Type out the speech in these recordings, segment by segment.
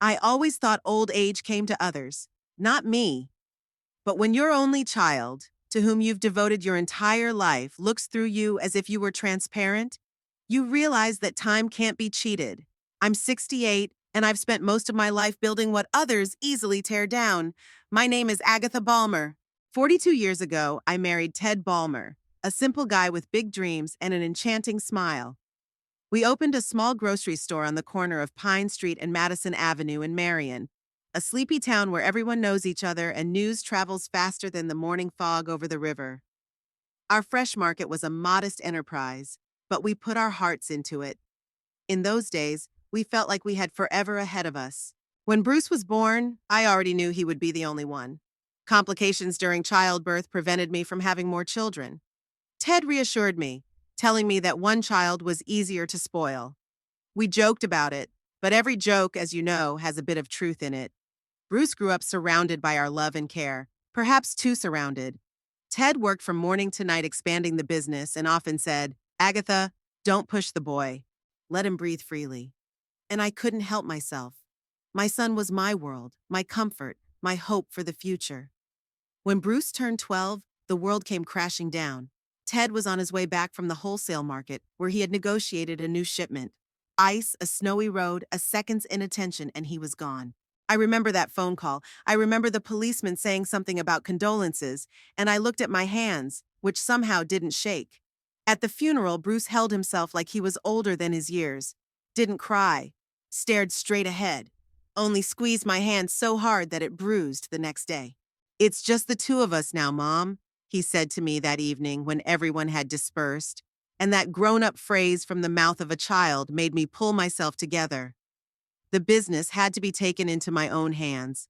I always thought old age came to others, not me. But when your only child, to whom you've devoted your entire life, looks through you as if you were transparent, you realize that time can't be cheated. I'm 68, and I've spent most of my life building what others easily tear down. My name is Agatha Balmer. 42 years ago, I married Ted Balmer, a simple guy with big dreams and an enchanting smile. We opened a small grocery store on the corner of Pine Street and Madison Avenue in Marion, a sleepy town where everyone knows each other and news travels faster than the morning fog over the river. Our fresh market was a modest enterprise, but we put our hearts into it. In those days, we felt like we had forever ahead of us. When Bruce was born, I already knew he would be the only one. Complications during childbirth prevented me from having more children. Ted reassured me, telling me that one child was easier to spoil. We joked about it, but every joke, as you know, has a bit of truth in it. Bruce grew up surrounded by our love and care, perhaps too surrounded. Ted worked from morning to night expanding the business and often said, "Agatha, don't push the boy. Let him breathe freely." And I couldn't help myself. My son was my world, my comfort, my hope for the future. When Bruce turned 12, the world came crashing down. Ted was on his way back from the wholesale market, where he had negotiated a new shipment. Ice, a snowy road, a second's inattention, and he was gone. I remember that phone call. I remember the policeman saying something about condolences, and I looked at my hands, which somehow didn't shake. At the funeral, Bruce held himself like he was older than his years, didn't cry, stared straight ahead, only squeezed my hand so hard that it bruised the next day. "It's just the two of us now, Mom," he said to me that evening when everyone had dispersed, and that grown-up phrase from the mouth of a child made me pull myself together. The business had to be taken into my own hands.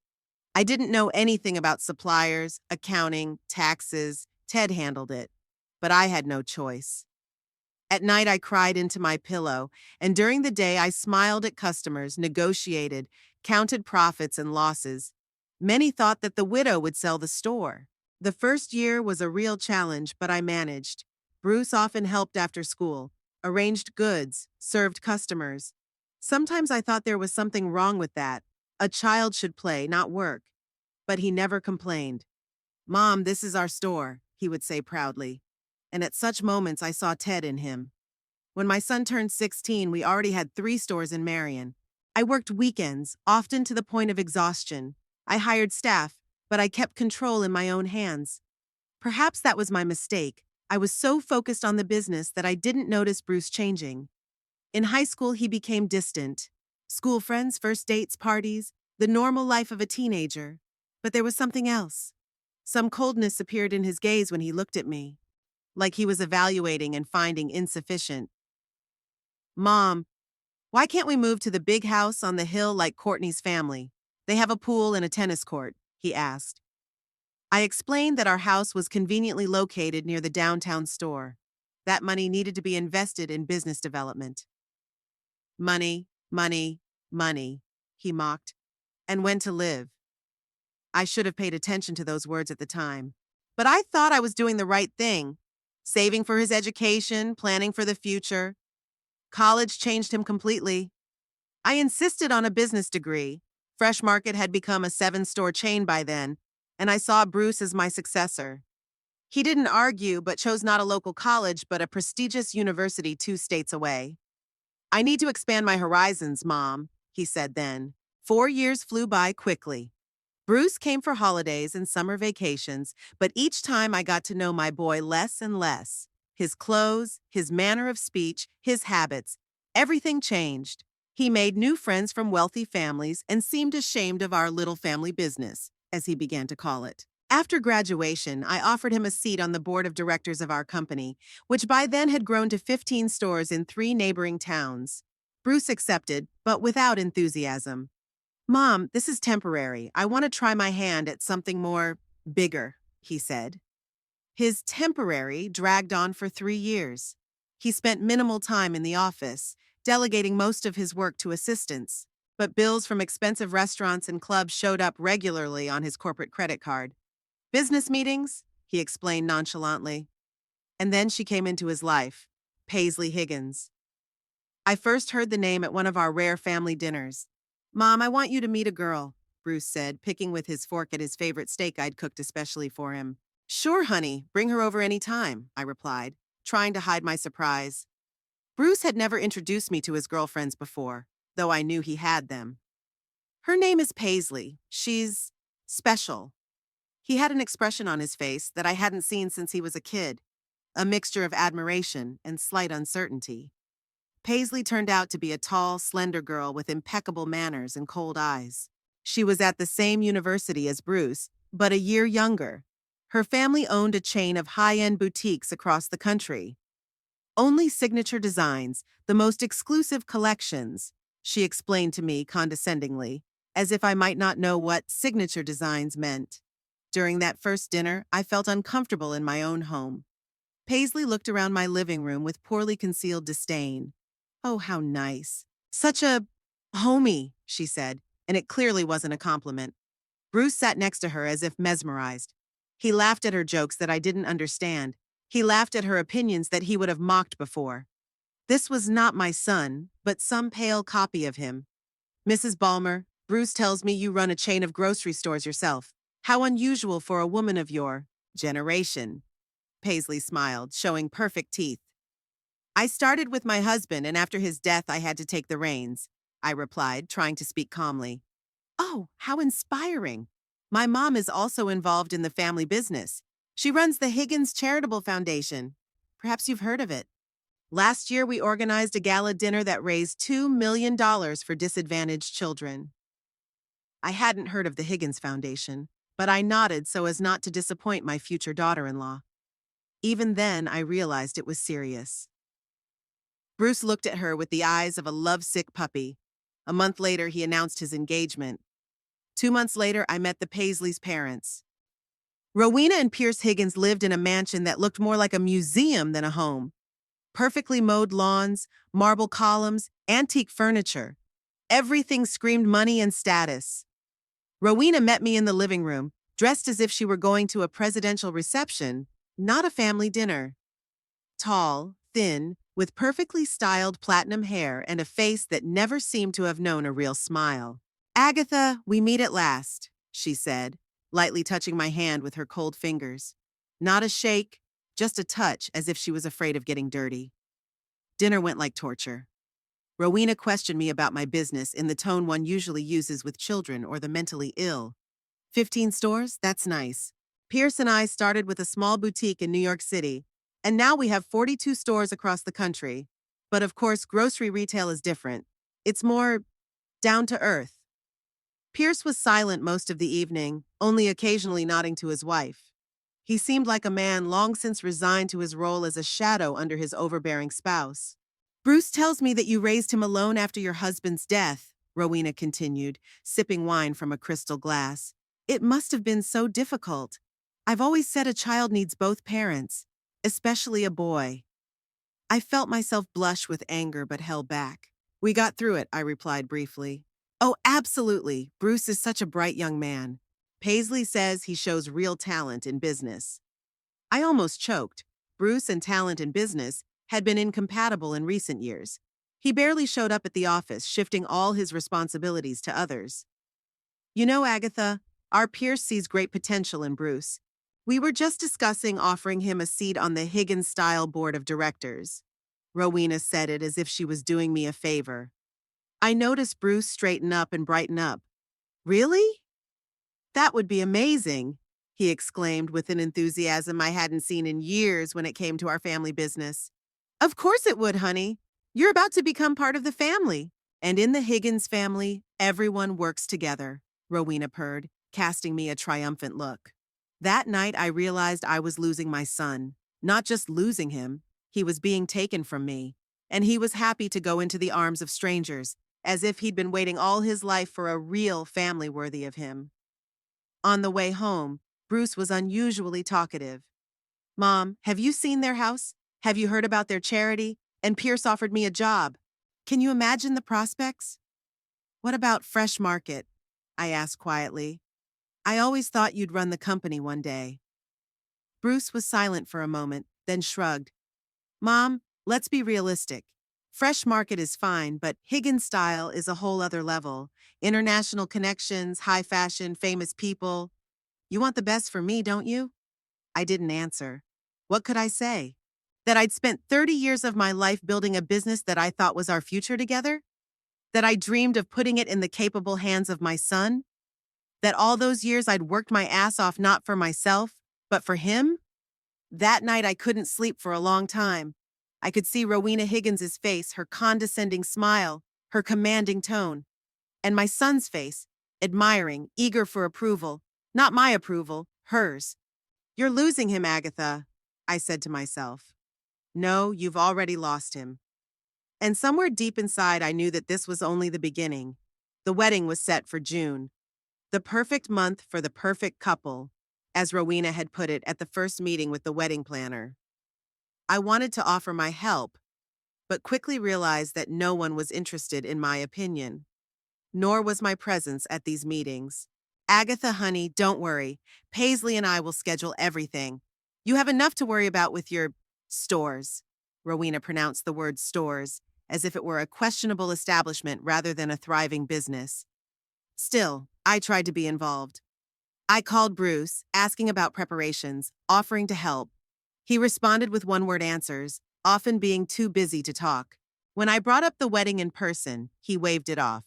I didn't know anything about suppliers, accounting, taxes. Ted handled it, but I had no choice. At night, I cried into my pillow, and during the day, I smiled at customers, negotiated, counted profits and losses. Many thought that the widow would sell the store. The first year was a real challenge, but I managed. Bruce often helped after school, arranged goods, served customers. Sometimes I thought there was something wrong with that. A child should play, not work. But he never complained. "Mom, this is our store," he would say proudly. And at such moments, I saw Ted in him. When my son turned 16, we already had 3 stores in Marion. I worked weekends, often to the point of exhaustion. I hired staff, but I kept control in my own hands. Perhaps that was my mistake. I was so focused on the business that I didn't notice Bruce changing. In high school, he became distant. School friends, first dates, parties, the normal life of a teenager. But there was something else. Some coldness appeared in his gaze when he looked at me, like he was evaluating and finding insufficient. "Mom, why can't we move to the big house on the hill like Courtney's family? They have a pool and a tennis court," he asked. I explained that our house was conveniently located near the downtown store. That money needed to be invested in business development. "Money, money, money," he mocked, "and when to live." I should have paid attention to those words at the time. But I thought I was doing the right thing, saving for his education, planning for the future. College changed him completely. I insisted on a business degree. Fresh Market had become a 7-store chain by then, and I saw Bruce as my successor. He didn't argue, but chose not a local college, but a prestigious university 2 states away. "I need to expand my horizons, Mom," he said then. 4 years flew by quickly. Bruce came for holidays and summer vacations, but each time I got to know my boy less and less. His clothes, his manner of speech, his habits, everything changed. He made new friends from wealthy families and seemed ashamed of our little family business, as he began to call it. After graduation, I offered him a seat on the board of directors of our company, which by then had grown to 15 stores in 3 neighboring towns. Bruce accepted, but without enthusiasm. "Mom, this is temporary. I want to try my hand at something more bigger," he said. His temporary dragged on for 3 years. He spent minimal time in the office, delegating most of his work to assistants, but bills from expensive restaurants and clubs showed up regularly on his corporate credit card. "Business meetings," he explained nonchalantly. And then she came into his life, Paisley Higgins. I first heard the name at one of our rare family dinners. Mom, I want you to meet a girl, Bruce said, picking with his fork at his favorite steak I'd cooked especially for him. Sure, honey, bring her over any time, I replied, trying to hide my surprise. Bruce had never introduced me to his girlfriends before, though I knew he had them. Her name is Paisley. She's special. He had an expression on his face that I hadn't seen since he was a kid, a mixture of admiration and slight uncertainty. Paisley turned out to be a tall, slender girl with impeccable manners and cold eyes. She was at the same university as Bruce, but a year younger. Her family owned a chain of high-end boutiques across the country. Only signature designs, the most exclusive collections, she explained to me condescendingly, as if I might not know what signature designs meant. During that first dinner, I felt uncomfortable in my own home. Paisley looked around my living room with poorly concealed disdain. Oh, how nice. Such a homie, she said, and it clearly wasn't a compliment. Bruce sat next to her as if mesmerized. He laughed at her jokes that I didn't understand. He laughed at her opinions that he would have mocked before. This was not my son, but some pale copy of him. Mrs. Ballmer, Bruce tells me you run a chain of grocery stores yourself. How unusual for a woman of your generation. Paisley smiled, showing perfect teeth. I started with my husband, and after his death, I had to take the reins, I replied, trying to speak calmly. Oh, how inspiring. My mom is also involved in the family business. She runs the Higgins Charitable Foundation. Perhaps you've heard of it. Last year, we organized a gala dinner that raised $2 million for disadvantaged children. I hadn't heard of the Higgins Foundation, but I nodded so as not to disappoint my future daughter-in-law. Even then, I realized it was serious. Bruce looked at her with the eyes of a lovesick puppy. A month later, he announced his engagement. 2 months later, I met the Paisleys' parents. Rowena and Pierce Higgins lived in a mansion that looked more like a museum than a home. Perfectly mowed lawns, marble columns, antique furniture. Everything screamed money and status. Rowena met me in the living room, dressed as if she were going to a presidential reception, not a family dinner. Tall, thin, with perfectly styled platinum hair and a face that never seemed to have known a real smile. Agatha, we meet at last, she said, lightly touching my hand with her cold fingers. Not a shake, just a touch, as if she was afraid of getting dirty. Dinner went like torture. Rowena questioned me about my business in the tone one usually uses with children or the mentally ill. 15 stores? That's nice. Pierce and I started with a small boutique in New York City, and now we have 42 stores across the country. But of course, grocery retail is different. It's more down to earth. Pierce was silent most of the evening, only occasionally nodding to his wife. He seemed like a man long since resigned to his role as a shadow under his overbearing spouse. Bruce tells me that you raised him alone after your husband's death, Rowena continued, sipping wine from a crystal glass. It must have been so difficult. I've always said a child needs both parents, especially a boy. I felt myself blush with anger but held back. We got through it, I replied briefly. Oh, absolutely. Bruce is such a bright young man. Paisley says he shows real talent in business. I almost choked. Bruce and talent in business had been incompatible in recent years. He barely showed up at the office, shifting all his responsibilities to others. You know, Agatha, our Pierce sees great potential in Bruce. We were just discussing offering him a seat on the Higgins-style board of directors. Rowena said it as if she was doing me a favor. I noticed Bruce straighten up and brighten up. Really? That would be amazing, he exclaimed with an enthusiasm I hadn't seen in years when it came to our family business. Of course it would, honey. You're about to become part of the family. And in the Higgins family, everyone works together, Rowena purred, casting me a triumphant look. That night, I realized I was losing my son. Not just losing him, he was being taken from me. And he was happy to go into the arms of strangers, as if he'd been waiting all his life for a real family worthy of him. On the way home, Bruce was unusually talkative. Mom, have you seen their house? Have you heard about their charity? And Pierce offered me a job. Can you imagine the prospects? What about Fresh Market? I asked quietly. I always thought you'd run the company one day. Bruce was silent for a moment, then shrugged. Mom, let's be realistic. Fresh market is fine, but Higgins style is a whole other level. International connections, high fashion, famous people. You want the best for me, don't you? I didn't answer. What could I say? That I'd spent 30 years of my life building a business that I thought was our future together? That I dreamed of putting it in the capable hands of my son? That all those years I'd worked my ass off not for myself, but for him? That night I couldn't sleep for a long time. I could see Rowena Higgins's face, her condescending smile, her commanding tone, and my son's face, admiring, eager for approval. Not my approval, hers. You're losing him, Agatha, I said to myself. No, you've already lost him. And somewhere deep inside, I knew that this was only the beginning. The wedding was set for June. The perfect month for the perfect couple, as Rowena had put it at the first meeting with the wedding planner. I wanted to offer my help, but quickly realized that no one was interested in my opinion, nor was my presence at these meetings. Agatha, honey, don't worry. Paisley and I will schedule everything. You have enough to worry about with your stores. Rowena pronounced the word stores as if it were a questionable establishment rather than a thriving business. Still, I tried to be involved. I called Bruce, asking about preparations, offering to help. He responded with one-word answers, often being too busy to talk. When I brought up the wedding in person, he waved it off.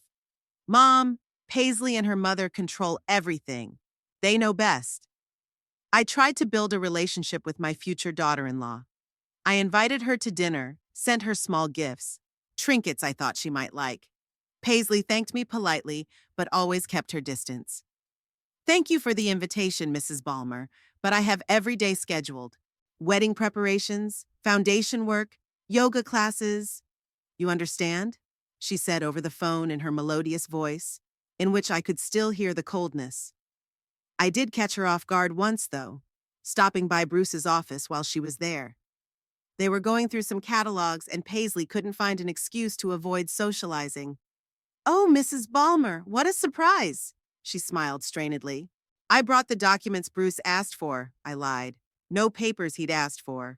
Mom, Paisley and her mother control everything. They know best. I tried to build a relationship with my future daughter-in-law. I invited her to dinner, sent her small gifts, trinkets I thought she might like. Paisley thanked me politely, but always kept her distance. Thank you for the invitation, Mrs. Balmer, but I have every day scheduled. Wedding preparations, foundation work, yoga classes. You understand? She said over the phone in her melodious voice, in which I could still hear the coldness. I did catch her off guard once, though, stopping by Bruce's office while she was there. They were going through some catalogs, and Paisley couldn't find an excuse to avoid socializing. Oh, Mrs. Balmer, what a surprise! She smiled strainedly. I brought the documents Bruce asked for, I lied. No papers he'd asked for.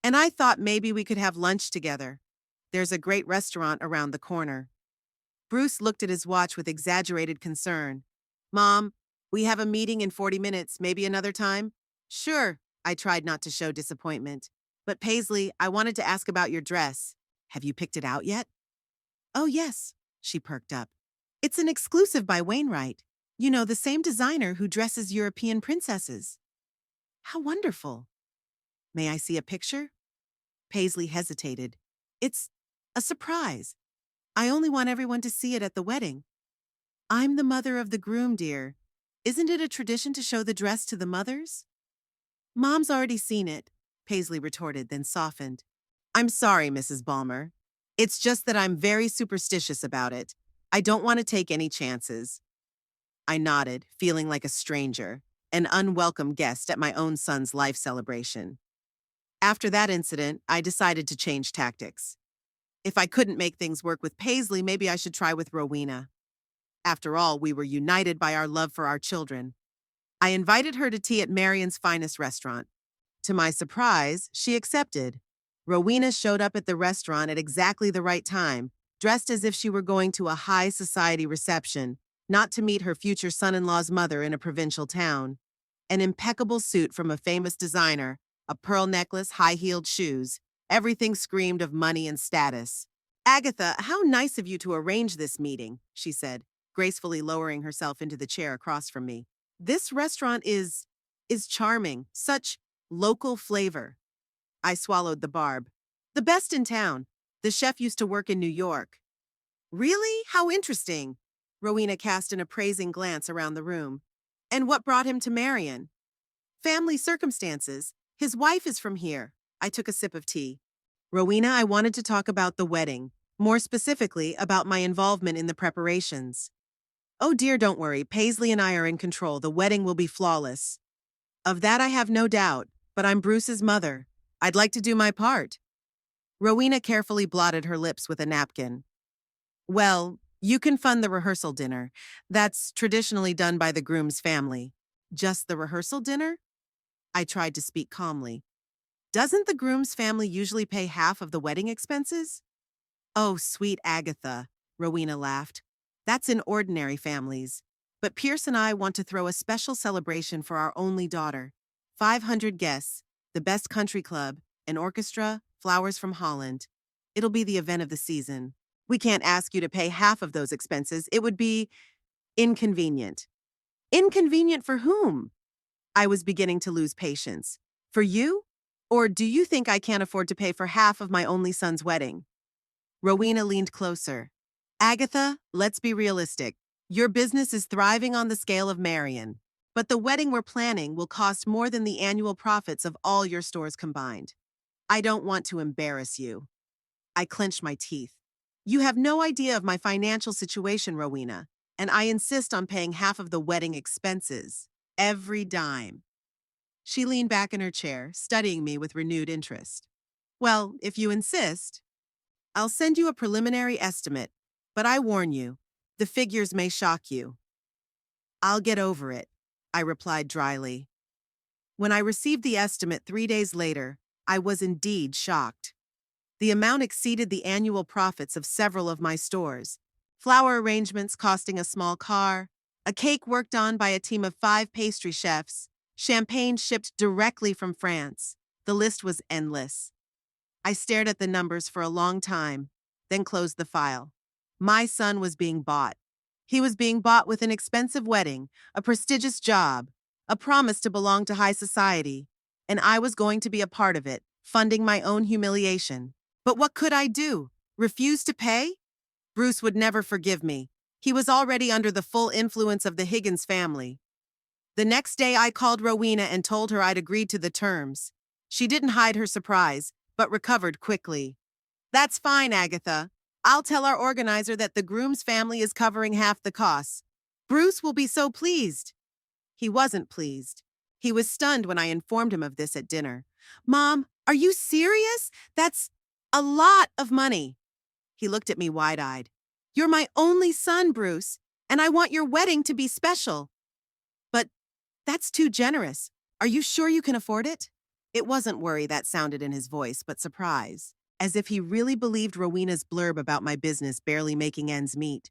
And I thought maybe we could have lunch together. There's a great restaurant around the corner. Bruce looked at his watch with exaggerated concern. Mom, we have a meeting in 40 minutes, maybe another time? Sure, I tried not to show disappointment. But Paisley, I wanted to ask about your dress. Have you picked it out yet? Oh, yes, she perked up. It's an exclusive by Wainwright. You know, the same designer who dresses European princesses. How wonderful. May I see a picture? Paisley hesitated. It's a surprise. I only want everyone to see it at the wedding. I'm the mother of the groom, dear. Isn't it a tradition to show the dress to the mothers? Mom's already seen it, Paisley retorted, then softened. I'm sorry, Mrs. Balmer. It's just that I'm very superstitious about it. I don't want to take any chances. I nodded, feeling like a stranger, an unwelcome guest at my own son's life celebration. After that incident, I decided to change tactics. If I couldn't make things work with Paisley, maybe I should try with Rowena. After all, we were united by our love for our children. I invited her to tea at Marion's finest restaurant. To my surprise, she accepted. Rowena showed up at the restaurant at exactly the right time, dressed as if she were going to a high society reception, not to meet her future son-in-law's mother in a provincial town. An impeccable suit from a famous designer, a pearl necklace, high-heeled shoes. Everything screamed of money and status. Agatha, how nice of you to arrange this meeting, she said, gracefully lowering herself into the chair across from me. This restaurant is charming. Such local flavor. I swallowed the barb. The best in town. The chef used to work in New York. Really? How interesting. Rowena cast an appraising glance around the room. And what brought him to Marion? Family circumstances. His wife is from here. I took a sip of tea. Rowena, I wanted to talk about the wedding. More specifically, about my involvement in the preparations. Oh dear, don't worry. Paisley and I are in control. The wedding will be flawless. Of that I have no doubt, but I'm Bruce's mother. I'd like to do my part. Rowena carefully blotted her lips with a napkin. Well, you can fund the rehearsal dinner. That's traditionally done by the groom's family. Just the rehearsal dinner? I tried to speak calmly. Doesn't the groom's family usually pay half of the wedding expenses? Oh, sweet Agatha, Rowena laughed. That's in ordinary families. But Pierce and I want to throw a special celebration for our only daughter. 500 guests, the best country club, an orchestra, flowers from Holland. It'll be the event of the season. We can't ask you to pay half of those expenses. It would be inconvenient. Inconvenient for whom? I was beginning to lose patience. For you? Or do you think I can't afford to pay for half of my only son's wedding? Rowena leaned closer. Agatha, let's be realistic. Your business is thriving on the scale of Marion. But the wedding we're planning will cost more than the annual profits of all your stores combined. I don't want to embarrass you. I clenched my teeth. You have no idea of my financial situation, Rowena, and I insist on paying half of the wedding expenses. Every dime. She leaned back in her chair, studying me with renewed interest. Well, if you insist, I'll send you a preliminary estimate, but I warn you, the figures may shock you. I'll get over it, I replied dryly. When I received the estimate 3 days later, I was indeed shocked. The amount exceeded the annual profits of several of my stores. Flower arrangements costing a small car, a cake worked on by a team of 5 pastry chefs, champagne shipped directly from France. The list was endless. I stared at the numbers for a long time, then closed the file. My son was being bought. He was being bought with an expensive wedding, a prestigious job, a promise to belong to high society, and I was going to be a part of it, funding my own humiliation. But what could I do? Refuse to pay? Bruce would never forgive me. He was already under the full influence of the Higgins family. The next day I called Rowena and told her I'd agreed to the terms. She didn't hide her surprise, but recovered quickly. That's fine, Agatha. I'll tell our organizer that the groom's family is covering half the costs. Bruce will be so pleased. He wasn't pleased. He was stunned when I informed him of this at dinner. Mom, are you serious? That's a lot of money. He looked at me wide-eyed. You're my only son, Bruce, and I want your wedding to be special. But that's too generous. Are you sure you can afford it? It wasn't worry that sounded in his voice, but surprise, as if he really believed Rowena's blurb about my business barely making ends meet.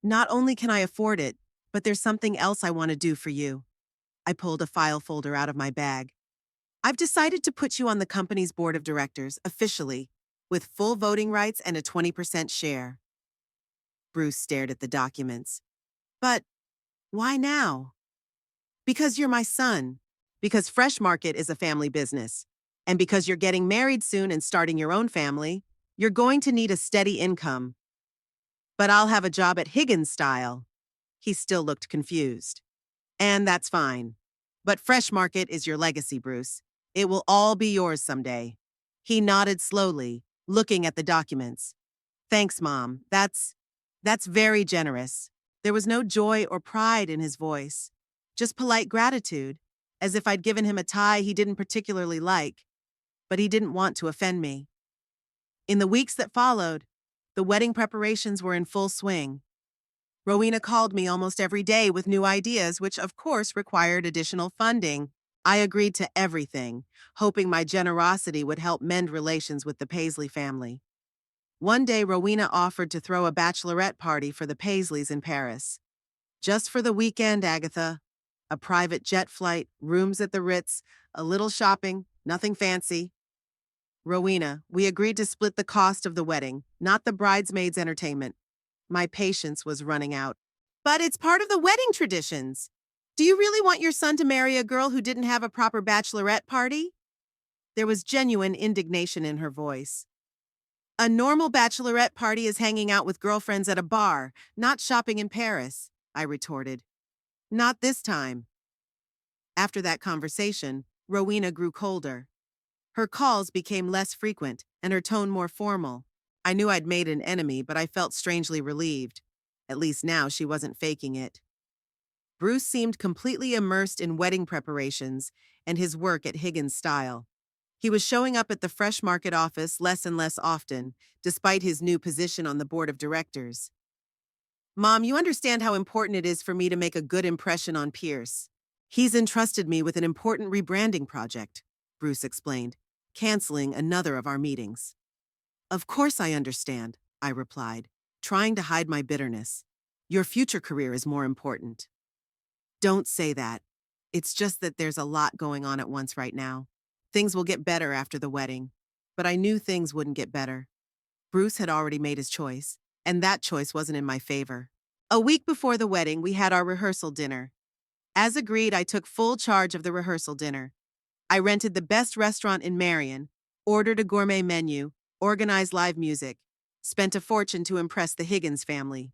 Not only can I afford it, but there's something else I want to do for you. I pulled a file folder out of my bag. I've decided to put you on the company's board of directors, officially, with full voting rights and a 20% share. Bruce stared at the documents. But why now? Because you're my son. Because Fresh Market is a family business. And because you're getting married soon and starting your own family, you're going to need a steady income. But I'll have a job at Higgins style. He still looked confused. And that's fine. But Fresh Market is your legacy, Bruce. It will all be yours someday. He nodded slowly, looking at the documents. Thanks, Mom. That's very generous. There was no joy or pride in his voice, just polite gratitude, as if I'd given him a tie he didn't particularly like, but he didn't want to offend me. In the weeks that followed, the wedding preparations were in full swing. Rowena called me almost every day with new ideas, which of course required additional funding. I agreed to everything, hoping my generosity would help mend relations with the Paisley family. One day, Rowena offered to throw a bachelorette party for the Paisleys in Paris. Just for the weekend, Agatha. A private jet flight, rooms at the Ritz, a little shopping, nothing fancy. Rowena, we agreed to split the cost of the wedding, not the bridesmaids' entertainment. My patience was running out. But it's part of the wedding traditions. Do you really want your son to marry a girl who didn't have a proper bachelorette party? There was genuine indignation in her voice. A normal bachelorette party is hanging out with girlfriends at a bar, not shopping in Paris, I retorted. Not this time. After that conversation, Rowena grew colder. Her calls became less frequent and her tone more formal. I knew I'd made an enemy, but I felt strangely relieved. At least now she wasn't faking it. Bruce seemed completely immersed in wedding preparations and his work at Higgins style. He was showing up at the Fresh Market office less and less often, despite his new position on the board of directors. Mom, you understand how important it is for me to make a good impression on Pierce. He's entrusted me with an important rebranding project, Bruce explained, canceling another of our meetings. Of course I understand. I replied, trying to hide my bitterness. Your future career is more important. Don't say that. It's just that there's a lot going on at once right now. Things will get better after the wedding. But I knew things wouldn't get better. Bruce had already made his choice, and that choice wasn't in my favor. A week before the wedding, we had our rehearsal dinner. As agreed, I took full charge of the rehearsal dinner. I rented the best restaurant in Marion, ordered a gourmet menu, organized live music, spent a fortune to impress the Higgins family.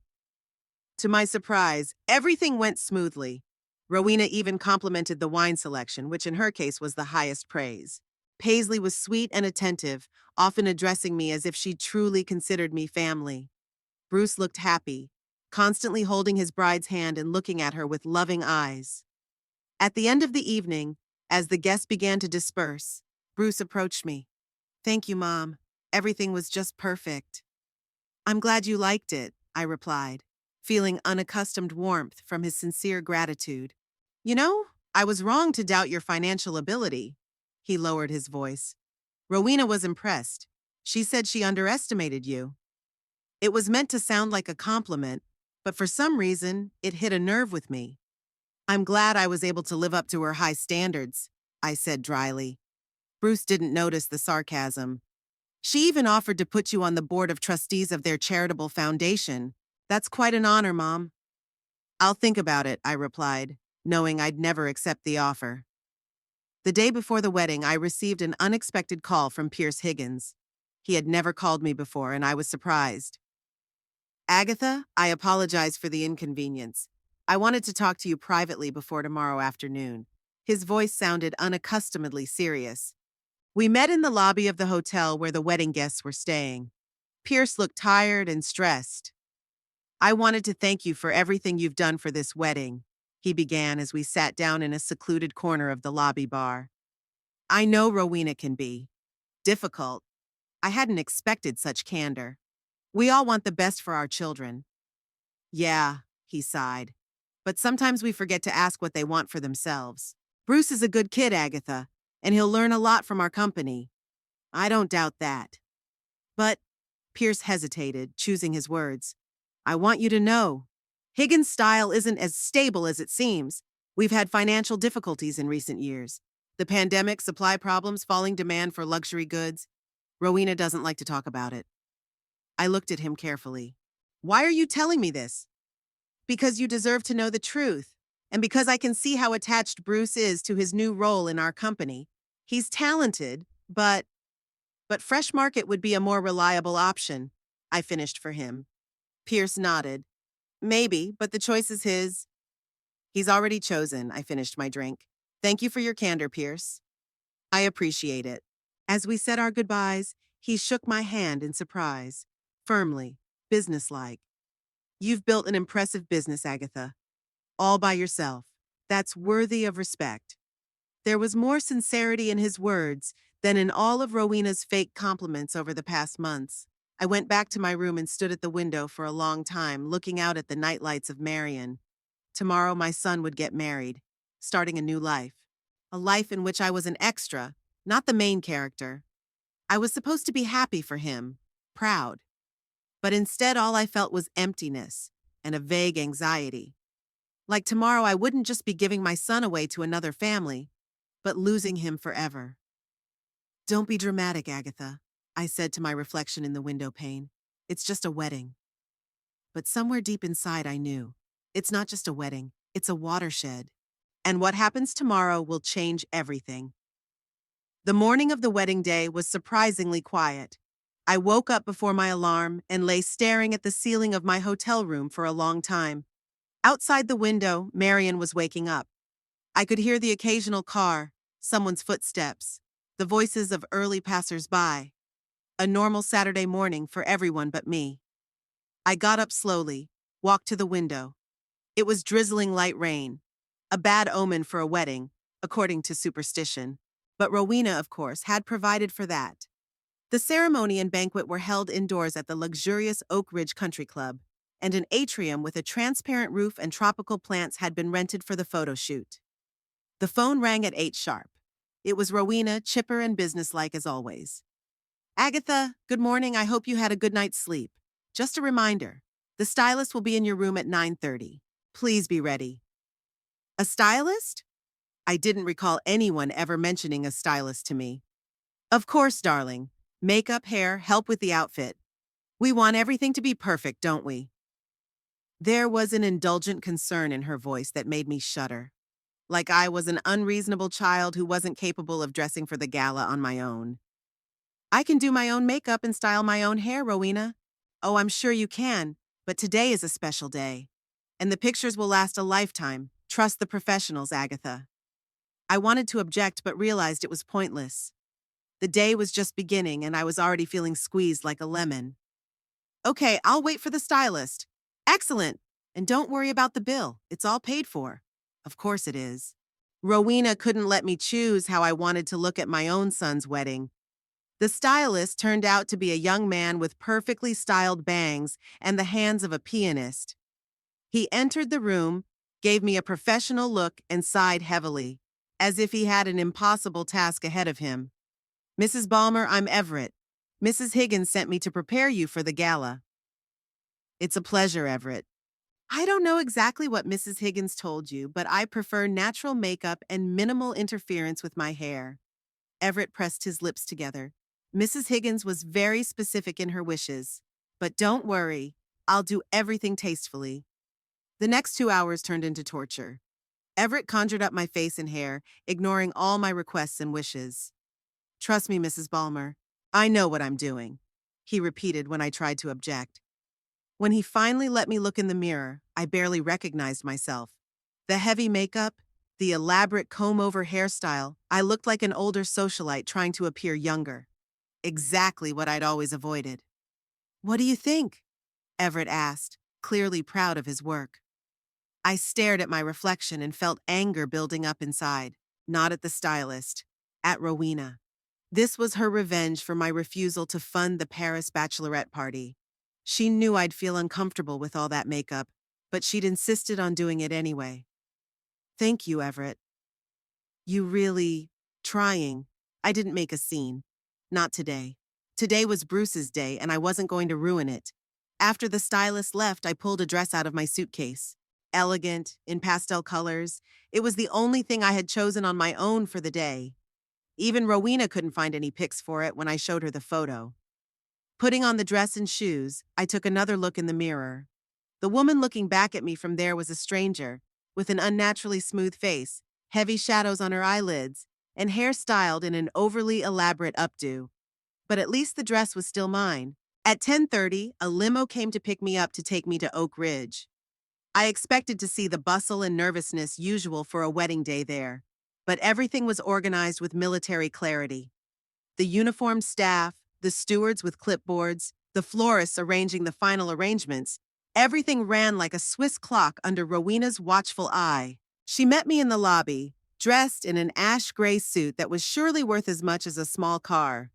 To my surprise, everything went smoothly. Rowena even complimented the wine selection, which in her case was the highest praise. Paisley was sweet and attentive, often addressing me as if she truly considered me family. Bruce looked happy, constantly holding his bride's hand and looking at her with loving eyes. At the end of the evening, as the guests began to disperse, Bruce approached me. "Thank you, Mom. Everything was just perfect." "I'm glad you liked it," I replied, feeling unaccustomed warmth from his sincere gratitude. "You know, I was wrong to doubt your financial ability." He lowered his voice. "Rowena was impressed. She said she underestimated you." It was meant to sound like a compliment, but for some reason, it hit a nerve with me. "I'm glad I was able to live up to her high standards," I said dryly. Bruce didn't notice the sarcasm. "She even offered to put you on the board of trustees of their charitable foundation. That's quite an honor, Mom." "I'll think about it," I replied, knowing I'd never accept the offer. The day before the wedding, I received an unexpected call from Pierce Higgins. He had never called me before, and I was surprised. "Agatha, I apologize for the inconvenience. I wanted to talk to you privately before tomorrow afternoon." His voice sounded unaccustomedly serious. We met in the lobby of the hotel where the wedding guests were staying. Pierce looked tired and stressed. "I wanted to thank you for everything you've done for this wedding," he began as we sat down in a secluded corner of the lobby bar. "I know Rowena can be difficult. I hadn't expected such candor. We all want the best for our children." "Yeah," he sighed. "But sometimes we forget to ask what they want for themselves. Bruce is a good kid, Agatha, and he'll learn a lot from our company." "I don't doubt that. But," Pierce hesitated, choosing his words, "I want you to know, Higgins' style isn't as stable as it seems. We've had financial difficulties in recent years. The pandemic, supply problems, falling demand for luxury goods. Rowena doesn't like to talk about it." I looked at him carefully. "Why are you telling me this?" "Because you deserve to know the truth, and because I can see how attached Bruce is to his new role in our company. He's talented, but Fresh Market would be a more reliable option," I finished for him. Pierce nodded. "Maybe, but the choice is his." "He's already chosen," I finished my drink. "Thank you for your candor, Pierce." "I appreciate it." As we said our goodbyes, he shook my hand in surprise, firmly, businesslike. "You've built an impressive business, Agatha. All by yourself. That's worthy of respect." There was more sincerity in his words than in all of Rowena's fake compliments over the past months. I went back to my room and stood at the window for a long time, looking out at the nightlights of Marion. Tomorrow my son would get married, starting a new life. A life in which I was an extra, not the main character. I was supposed to be happy for him, proud. But instead all I felt was emptiness and a vague anxiety. Like tomorrow I wouldn't just be giving my son away to another family, but losing him forever. "Don't be dramatic, Agatha," I said to my reflection in the window pane. "It's just a wedding." But somewhere deep inside I knew. It's not just a wedding, it's a watershed. And what happens tomorrow will change everything. The morning of the wedding day was surprisingly quiet. I woke up before my alarm and lay staring at the ceiling of my hotel room for a long time. Outside the window, Marion was waking up. I could hear the occasional car, someone's footsteps, the voices of early passers-by. A normal Saturday morning for everyone but me. I got up slowly, walked to the window. It was drizzling light rain, a bad omen for a wedding, according to superstition. But Rowena, of course, had provided for that. The ceremony and banquet were held indoors at the luxurious Oak Ridge Country Club, and an atrium with a transparent roof and tropical plants had been rented for the photo shoot. The phone rang at 8 sharp. It was Rowena, chipper and businesslike as always. "Agatha, good morning. I hope you had a good night's sleep." Just a reminder, the stylist will be in your room at 9:30. Please be ready. A stylist? I didn't recall anyone ever mentioning a stylist to me. Of course, darling. Makeup, hair, help with the outfit. We want everything to be perfect, don't we? There was an indulgent concern in her voice that made me shudder, like I was an unreasonable child who wasn't capable of dressing for the gala on my own. I can do my own makeup and style my own hair, Rowena. Oh, I'm sure you can, but today is a special day. And the pictures will last a lifetime. Trust the professionals, Agatha. I wanted to object but realized it was pointless. The day was just beginning and I was already feeling squeezed like a lemon. Okay, I'll wait for the stylist. Excellent. And don't worry about the bill. It's all paid for. Of course it is. Rowena couldn't let me choose how I wanted to look at my own son's wedding. The stylist turned out to be a young man with perfectly styled bangs and the hands of a pianist. He entered the room, gave me a professional look, and sighed heavily, as if he had an impossible task ahead of him. Mrs. Balmer, I'm Everett. Mrs. Higgins sent me to prepare you for the gala. It's a pleasure, Everett. I don't know exactly what Mrs. Higgins told you, but I prefer natural makeup and minimal interference with my hair. Everett pressed his lips together. Mrs. Higgins was very specific in her wishes. But don't worry, I'll do everything tastefully. The next 2 hours turned into torture. Everett conjured up my face and hair, ignoring all my requests and wishes. Trust me, Mrs. Balmer, I know what I'm doing, he repeated when I tried to object. When he finally let me look in the mirror, I barely recognized myself. The heavy makeup, the elaborate comb-over hairstyle, I looked like an older socialite trying to appear younger. Exactly what I'd always avoided. What do you think? Everett asked, clearly proud of his work. I stared at my reflection and felt anger building up inside, not at the stylist, at Rowena. This was her revenge for my refusal to fund the Paris bachelorette party. She knew I'd feel uncomfortable with all that makeup, but she'd insisted on doing it anyway. Thank you, Everett. You really trying. I didn't make a scene. Not today. Today was Bruce's day, and I wasn't going to ruin it. After the stylist left, I pulled a dress out of my suitcase. Elegant, in pastel colors, it was the only thing I had chosen on my own for the day. Even Rowena couldn't find any pics for it when I showed her the photo. Putting on the dress and shoes, I took another look in the mirror. The woman looking back at me from there was a stranger, with an unnaturally smooth face, heavy shadows on her eyelids, and hair styled in an overly elaborate updo. But at least the dress was still mine. At 10:30, a limo came to pick me up to take me to Oak Ridge. I expected to see the bustle and nervousness usual for a wedding day there, but everything was organized with military clarity. The uniformed staff, the stewards with clipboards, the florists arranging the final arrangements, everything ran like a Swiss clock under Rowena's watchful eye. She met me in the lobby, dressed in an ash-gray suit that was surely worth as much as a small car.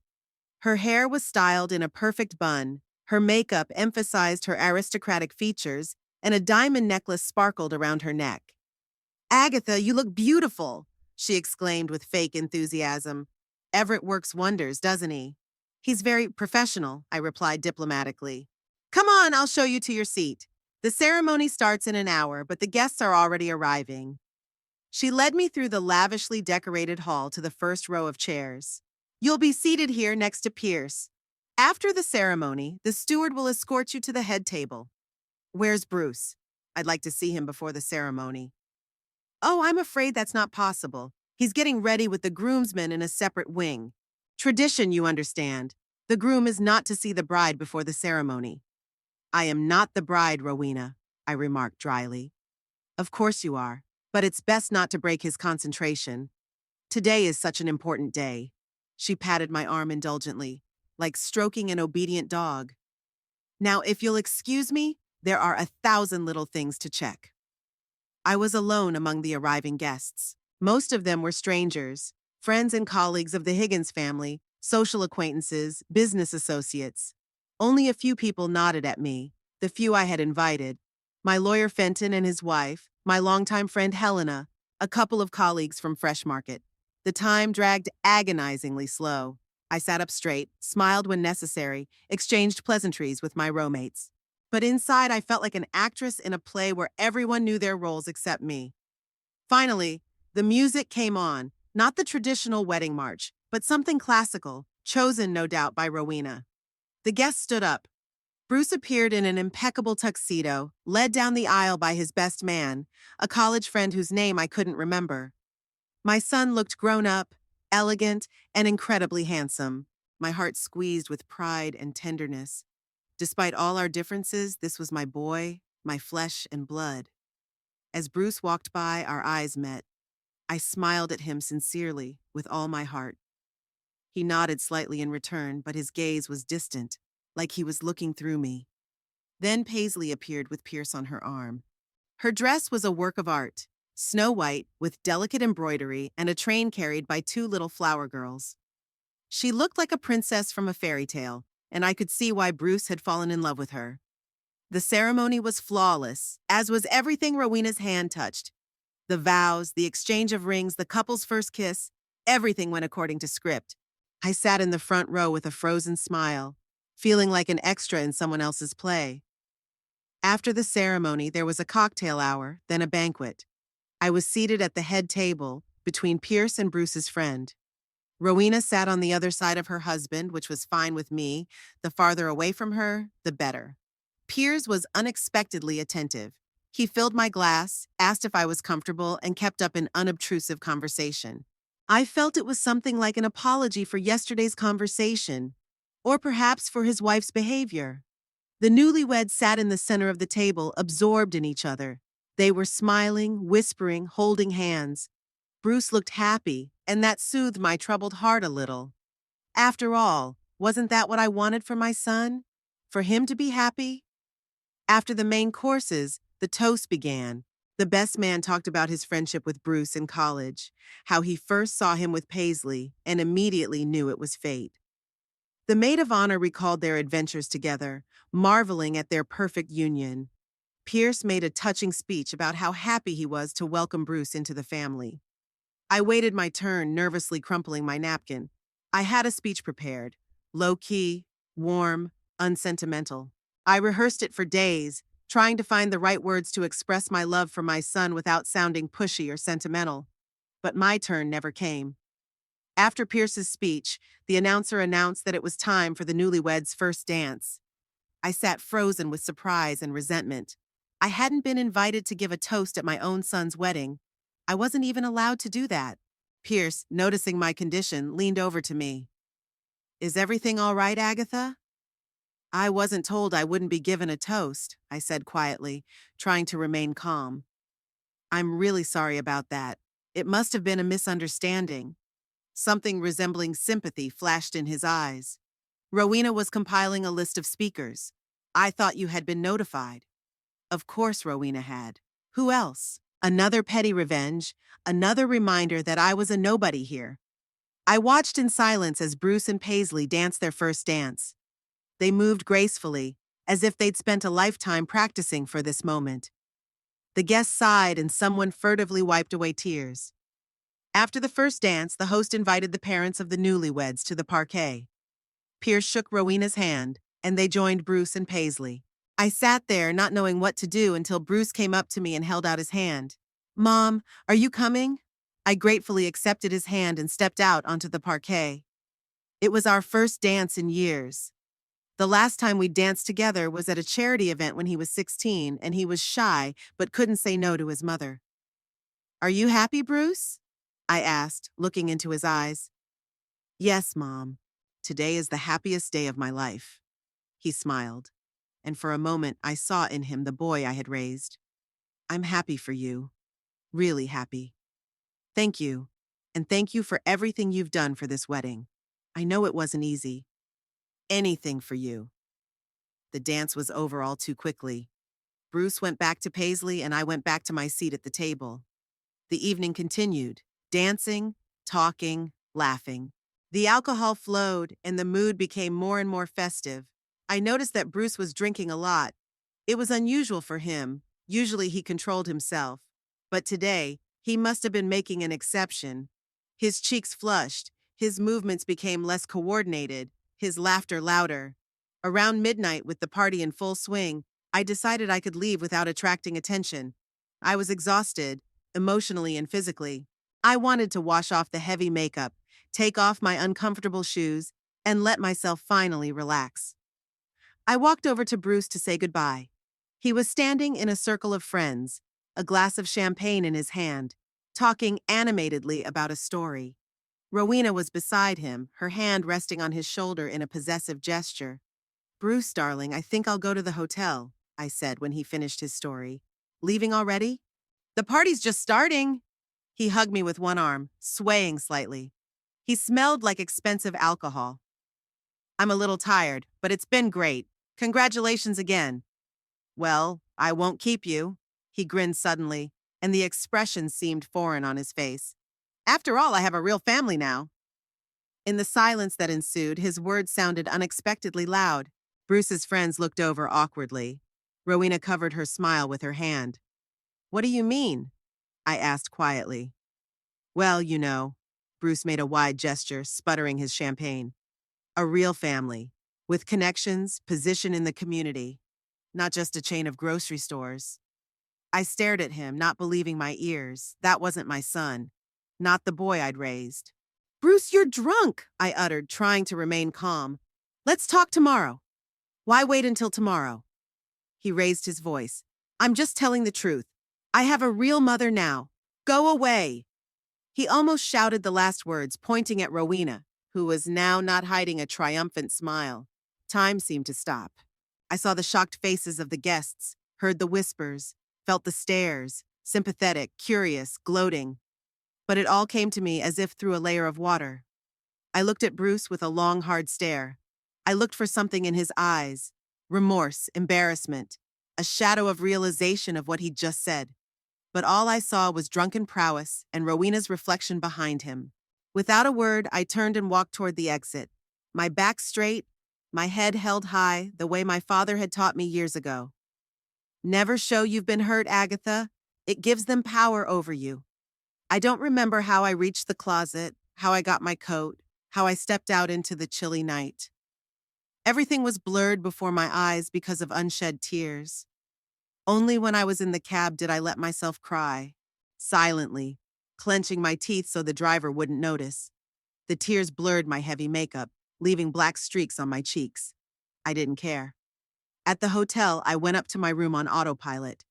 Her hair was styled in a perfect bun, her makeup emphasized her aristocratic features, and a diamond necklace sparkled around her neck. Agatha, you look beautiful, she exclaimed with fake enthusiasm. Everett works wonders, doesn't he? He's very professional, I replied diplomatically. Come on, I'll show you to your seat. The ceremony starts in an hour, but the guests are already arriving. She led me through the lavishly decorated hall to the first row of chairs. You'll be seated here next to Pierce. After the ceremony, the steward will escort you to the head table. Where's Bruce? I'd like to see him before the ceremony. Oh, I'm afraid that's not possible. He's getting ready with the groomsmen in a separate wing. Tradition, you understand. The groom is not to see the bride before the ceremony. I am not the bride, Rowena, I remarked dryly. Of course you are, but it's best not to break his concentration. Today is such an important day. She patted my arm indulgently, like stroking an obedient dog. Now, if you'll excuse me, there are 1,000 little things to check. I was alone among the arriving guests. Most of them were strangers, friends and colleagues of the Higgins family, social acquaintances, business associates. Only a few people nodded at me, the few I had invited. My lawyer Fenton and his wife, my longtime friend Helena, a couple of colleagues from Fresh Market. The time dragged agonizingly slow. I sat up straight, smiled when necessary, exchanged pleasantries with my roommates. But inside, I felt like an actress in a play where everyone knew their roles except me. Finally, the music came on, not the traditional wedding march, but something classical, chosen no doubt by Rowena. The guests stood up. Bruce appeared in an impeccable tuxedo, led down the aisle by his best man, a college friend whose name I couldn't remember. My son looked grown up, elegant, and incredibly handsome. My heart squeezed with pride and tenderness. Despite all our differences, this was my boy, my flesh and blood. As Bruce walked by, our eyes met. I smiled at him sincerely, with all my heart. He nodded slightly in return, but his gaze was distant, like he was looking through me. Then Paisley appeared with Pierce on her arm. Her dress was a work of art, snow white with delicate embroidery and a train carried by two little flower girls. She looked like a princess from a fairy tale, and I could see why Bruce had fallen in love with her. The ceremony was flawless, as was everything Rowena's hand touched. The vows, the exchange of rings, the couple's first kiss, everything went according to script. I sat in the front row with a frozen smile, feeling like an extra in someone else's play. After the ceremony, there was a cocktail hour, then a banquet. I was seated at the head table, between Pierce and Bruce's friend. Rowena sat on the other side of her husband, which was fine with me. The farther away from her, the better. Pierce was unexpectedly attentive. He filled my glass, asked if I was comfortable, and kept up an unobtrusive conversation. I felt it was something like an apology for yesterday's conversation, or perhaps for his wife's behavior. The newlyweds sat in the center of the table, absorbed in each other. They were smiling, whispering, holding hands. Bruce looked happy, and that soothed my troubled heart a little. After all, wasn't that what I wanted for my son? For him to be happy? After the main courses, the toast began. The best man talked about his friendship with Bruce in college, how he first saw him with Paisley and immediately knew it was fate. The maid of honor recalled their adventures together, marveling at their perfect union. Pierce made a touching speech about how happy he was to welcome Bruce into the family. I waited my turn, nervously crumpling my napkin. I had a speech prepared, low-key, warm, unsentimental. I rehearsed it for days, trying to find the right words to express my love for my son without sounding pushy or sentimental. But my turn never came. After Pierce's speech, the announcer announced that it was time for the newlyweds' first dance. I sat frozen with surprise and resentment. I hadn't been invited to give a toast at my own son's wedding. I wasn't even allowed to do that. Pierce, noticing my condition, leaned over to me. "Is everything all right, Agatha?" "I wasn't told I wouldn't be given a toast," I said quietly, trying to remain calm. "I'm really sorry about that. It must have been a misunderstanding." Something resembling sympathy flashed in his eyes. "Rowena was compiling a list of speakers. I thought you had been notified." Of course Rowena had. Who else? Another petty revenge, another reminder that I was a nobody here. I watched in silence as Bruce and Paisley danced their first dance. They moved gracefully, as if they'd spent a lifetime practicing for this moment. The guests sighed and someone furtively wiped away tears. After the first dance, the host invited the parents of the newlyweds to the parquet. Pierce shook Rowena's hand, and they joined Bruce and Paisley. I sat there, not knowing what to do until Bruce came up to me and held out his hand. "Mom, are you coming?" I gratefully accepted his hand and stepped out onto the parquet. It was our first dance in years. The last time we danced together was at a charity event when he was 16, and he was shy but couldn't say no to his mother. "Are you happy, Bruce?" I asked, looking into his eyes. "Yes, Mom. Today is the happiest day of my life." He smiled, and for a moment I saw in him the boy I had raised. "I'm happy for you. Really happy. Thank you, and thank you for everything you've done for this wedding. I know it wasn't easy. Anything for you." The dance was over all too quickly. Bruce went back to Paisley and I went back to my seat at the table. The evening continued, dancing, talking, laughing. The alcohol flowed and the mood became more and more festive. I noticed that Bruce was drinking a lot. It was unusual for him. Usually he controlled himself. But today, he must have been making an exception. His cheeks flushed, His movements became less coordinated, his laughter louder. Around midnight, with the party in full swing, I decided I could leave without attracting attention. I was exhausted, emotionally and physically. I wanted to wash off the heavy makeup, take off my uncomfortable shoes, and let myself finally relax. I walked over to Bruce to say goodbye. He was standing in a circle of friends, a glass of champagne in his hand, talking animatedly about a story. Rowena was beside him, her hand resting on his shoulder in a possessive gesture. "Bruce, darling, I think I'll go to the hotel," I said when he finished his story. "Leaving already?" "The party's just starting." He hugged me with one arm, swaying slightly. He smelled like expensive alcohol. "I'm a little tired, but it's been great. Congratulations again." "Well, I won't keep you." He grinned suddenly, and the expression seemed foreign on his face. "After all, I have a real family now." In the silence that ensued, his words sounded unexpectedly loud. Bruce's friends looked over awkwardly. Rowena covered her smile with her hand. "What do you mean?" I asked quietly. "Well, you know." Bruce made a wide gesture, sputtering his champagne. "A real family, with connections, position in the community, not just a chain of grocery stores." I stared at him, not believing my ears. That wasn't my son, not the boy I'd raised. "Bruce, you're drunk," I uttered, trying to remain calm. "Let's talk tomorrow." "Why wait until tomorrow?" He raised his voice. "I'm just telling the truth. I have a real mother now. Go away." He almost shouted the last words, pointing at Rowena, who was now not hiding a triumphant smile. Time seemed to stop. I saw the shocked faces of the guests, heard the whispers, felt the stares, sympathetic, curious, gloating. But it all came to me as if through a layer of water. I looked at Bruce with a long, hard stare. I looked for something in his eyes: remorse, embarrassment, a shadow of realization of what he'd just said. But all I saw was drunken prowess and Rowena's reflection behind him. Without a word, I turned and walked toward the exit, my back straight, my head held high, the way my father had taught me years ago. "Never show you've been hurt, Agatha. It gives them power over you." I don't remember how I reached the closet, how I got my coat, how I stepped out into the chilly night. Everything was blurred before my eyes because of unshed tears. Only when I was in the cab did I let myself cry, silently, clenching my teeth so the driver wouldn't notice. The tears blurred my heavy makeup, leaving black streaks on my cheeks. I didn't care. At the hotel, I went up to my room on autopilot.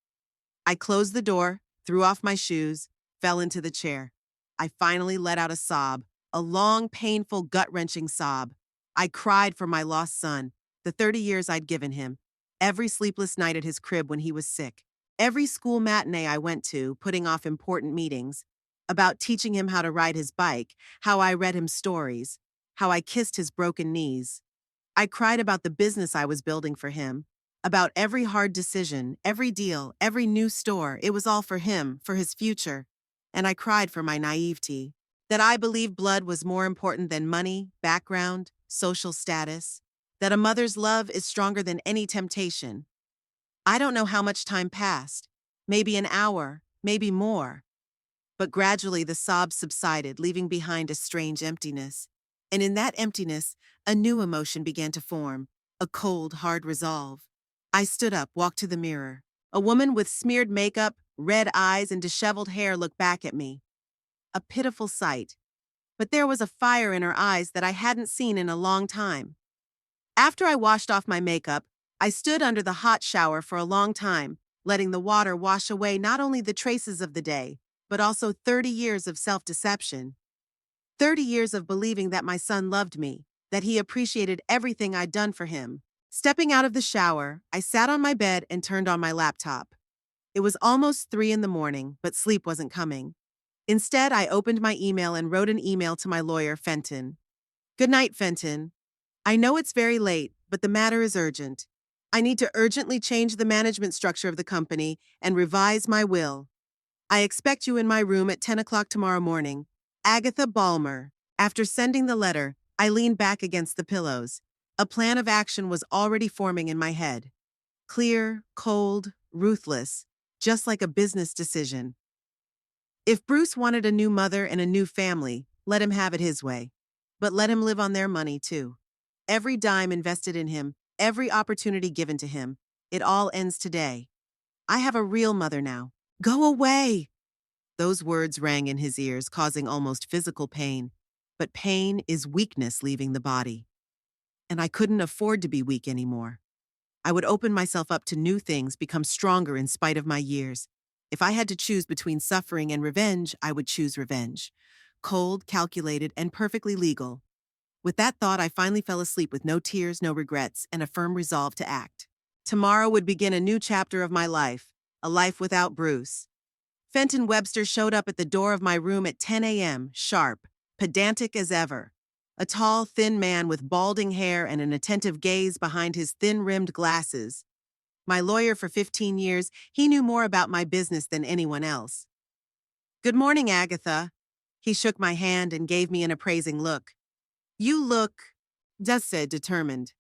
I closed the door, threw off my shoes, fell into the chair. I finally let out a sob, a long, painful, gut-wrenching sob. I cried for my lost son, the 30 years I'd given him, every sleepless night at his crib when he was sick, every school matinee I went to, putting off important meetings, about teaching him how to ride his bike, how I read him stories, how I kissed his broken knees. I cried about the business I was building for him, about every hard decision, every deal, every new store. It was all for him, for his future. And I cried for my naivety, that I believed blood was more important than money, background, social status, that a mother's love is stronger than any temptation. I don't know how much time passed, maybe an hour, maybe more. But gradually the sobs subsided, leaving behind a strange emptiness. And in that emptiness, a new emotion began to form, a cold, hard resolve. I stood up, walked to the mirror. A woman with smeared makeup, red eyes, and disheveled hair looked back at me. A pitiful sight. But there was a fire in her eyes that I hadn't seen in a long time. After I washed off my makeup, I stood under the hot shower for a long time, letting the water wash away not only the traces of the day, but also 30 years of self-deception. 30 years of believing that my son loved me, that he appreciated everything I'd done for him. Stepping out of the shower, I sat on my bed and turned on my laptop. It was almost 3 in the morning, but sleep wasn't coming. Instead, I opened my email and wrote an email to my lawyer, Fenton. "Good night, Fenton. I know it's very late, but the matter is urgent. I need to urgently change the management structure of the company and revise my will. I expect you in my room at 10 o'clock tomorrow morning. Agatha Balmer." After sending the letter, I leaned back against the pillows. A plan of action was already forming in my head. Clear, cold, ruthless, just like a business decision. If Bruce wanted a new mother and a new family, let him have it his way. but let him live on their money too. Every dime invested in him, every opportunity given to him, it all ends today. I have a real mother now. Go away! Those words rang in his ears, causing almost physical pain. But pain is weakness leaving the body. And I couldn't afford to be weak anymore. I would open myself up to new things, become stronger in spite of my years. If I had to choose between suffering and revenge, I would choose revenge. Cold, calculated, and perfectly legal. With that thought, I finally fell asleep with no tears, no regrets, and a firm resolve to act. Tomorrow would begin a new chapter of my life, a life without Bruce. Fenton Webster showed up at the door of my room at 10 a.m., sharp, pedantic as ever. A tall, thin man with balding hair and an attentive gaze behind his thin-rimmed glasses. My lawyer for 15 years, he knew more about my business than anyone else. "Good morning, Agatha." He shook my hand and gave me an appraising look. "You look," Just said, determined.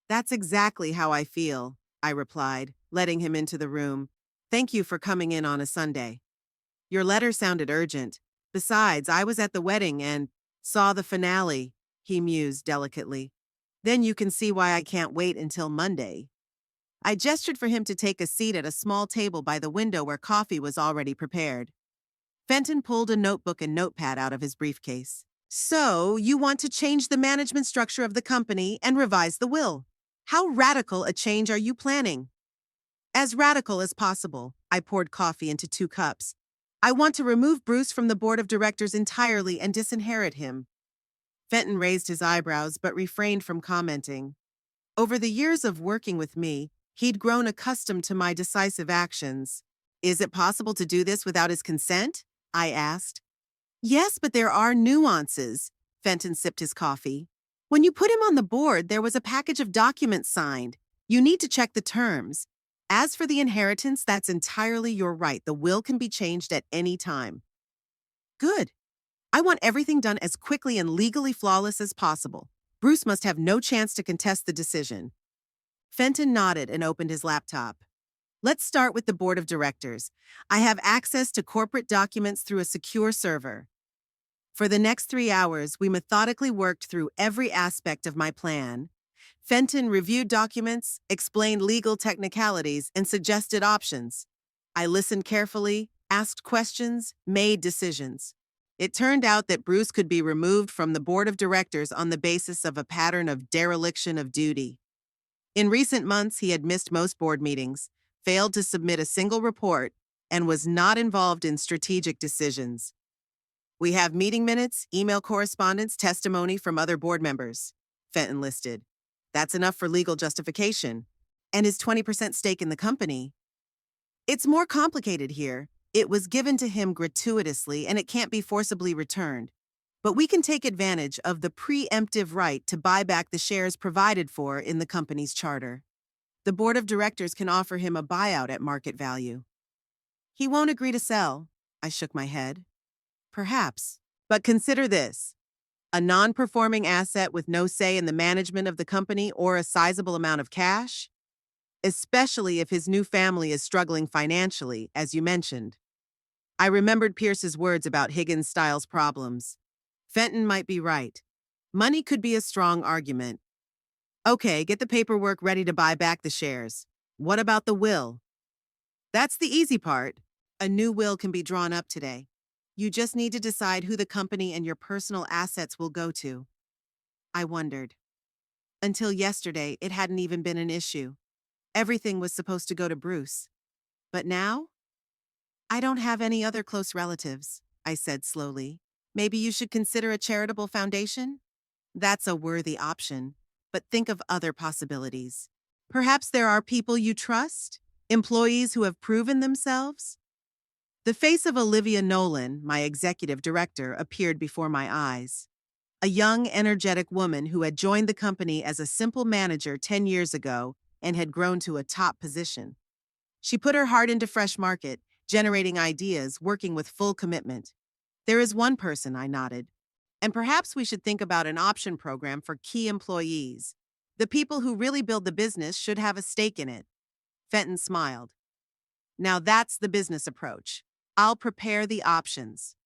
"That's exactly how I feel," I replied, letting him into the room. "Thank you for coming in on a Sunday. Your letter sounded urgent. Besides, I was at the wedding and saw the finale," he mused delicately. "Then you can see why I can't wait until Monday." I gestured for him to take a seat at a small table by the window where coffee was already prepared. Fenton pulled a notebook and notepad out of his briefcase. "So, you want to change the management structure of the company and revise the will. How radical a change are you planning?" "As radical as possible." I poured coffee into 2 cups. "I want to remove Bruce from the board of directors entirely and disinherit him." Fenton raised his eyebrows but refrained from commenting. Over the years of working with me, he'd grown accustomed to my decisive actions. "Is it possible to do this without his consent?" I asked. "Yes, but there are nuances." Fenton sipped his coffee. "When you put him on the board, there was a package of documents signed. You need to check the terms. As for the inheritance, that's entirely your right. The will can be changed at any time." "Good. I want everything done as quickly and legally flawless as possible. Bruce must have no chance to contest the decision." Fenton nodded and opened his laptop. "Let's start with the board of directors. I have access to corporate documents through a secure server." For the next 3 hours, we methodically worked through every aspect of my plan. Fenton reviewed documents, explained legal technicalities, and suggested options. I listened carefully, asked questions, made decisions. It turned out that Bruce could be removed from the board of directors on the basis of a pattern of dereliction of duty. In recent months, he had missed most board meetings, failed to submit a single report, and was not involved in strategic decisions. "We have meeting minutes, email correspondence, testimony from other board members," Fenton listed. "That's enough for legal justification. And his 20% stake in the company." "It's more complicated here. It was given to him gratuitously and it can't be forcibly returned. But we can take advantage of the preemptive right to buy back the shares provided for in the company's charter. The board of directors can offer him a buyout at market value." "He won't agree to sell." I shook my head. "Perhaps. But consider this. A non-performing asset with no say in the management of the company or a sizable amount of cash? Especially if his new family is struggling financially, as you mentioned." I remembered Pierce's words about Higgins-Styles problems. Fenton might be right. Money could be a strong argument. "Okay, get the paperwork ready to buy back the shares. What about the will?" "That's the easy part. A new will can be drawn up today. You just need to decide who the company and your personal assets will go to." I wondered. Until yesterday, it hadn't even been an issue. Everything was supposed to go to Bruce. But now? "I don't have any other close relatives," I said slowly. "Maybe you should consider a charitable foundation?" "That's a worthy option, but think of other possibilities. Perhaps there are people you trust? Employees who have proven themselves?" The face of Olivia Nolan, my executive director, appeared before my eyes. A young, energetic woman who had joined the company as a simple manager 10 years ago and had grown to a top position. She put her heart into Fresh Market, generating ideas, working with full commitment. "There is one person," I nodded. "And perhaps we should think about an option program for key employees. The people who really build the business should have a stake in it." Fenton smiled. "Now that's the business approach. I'll prepare the options."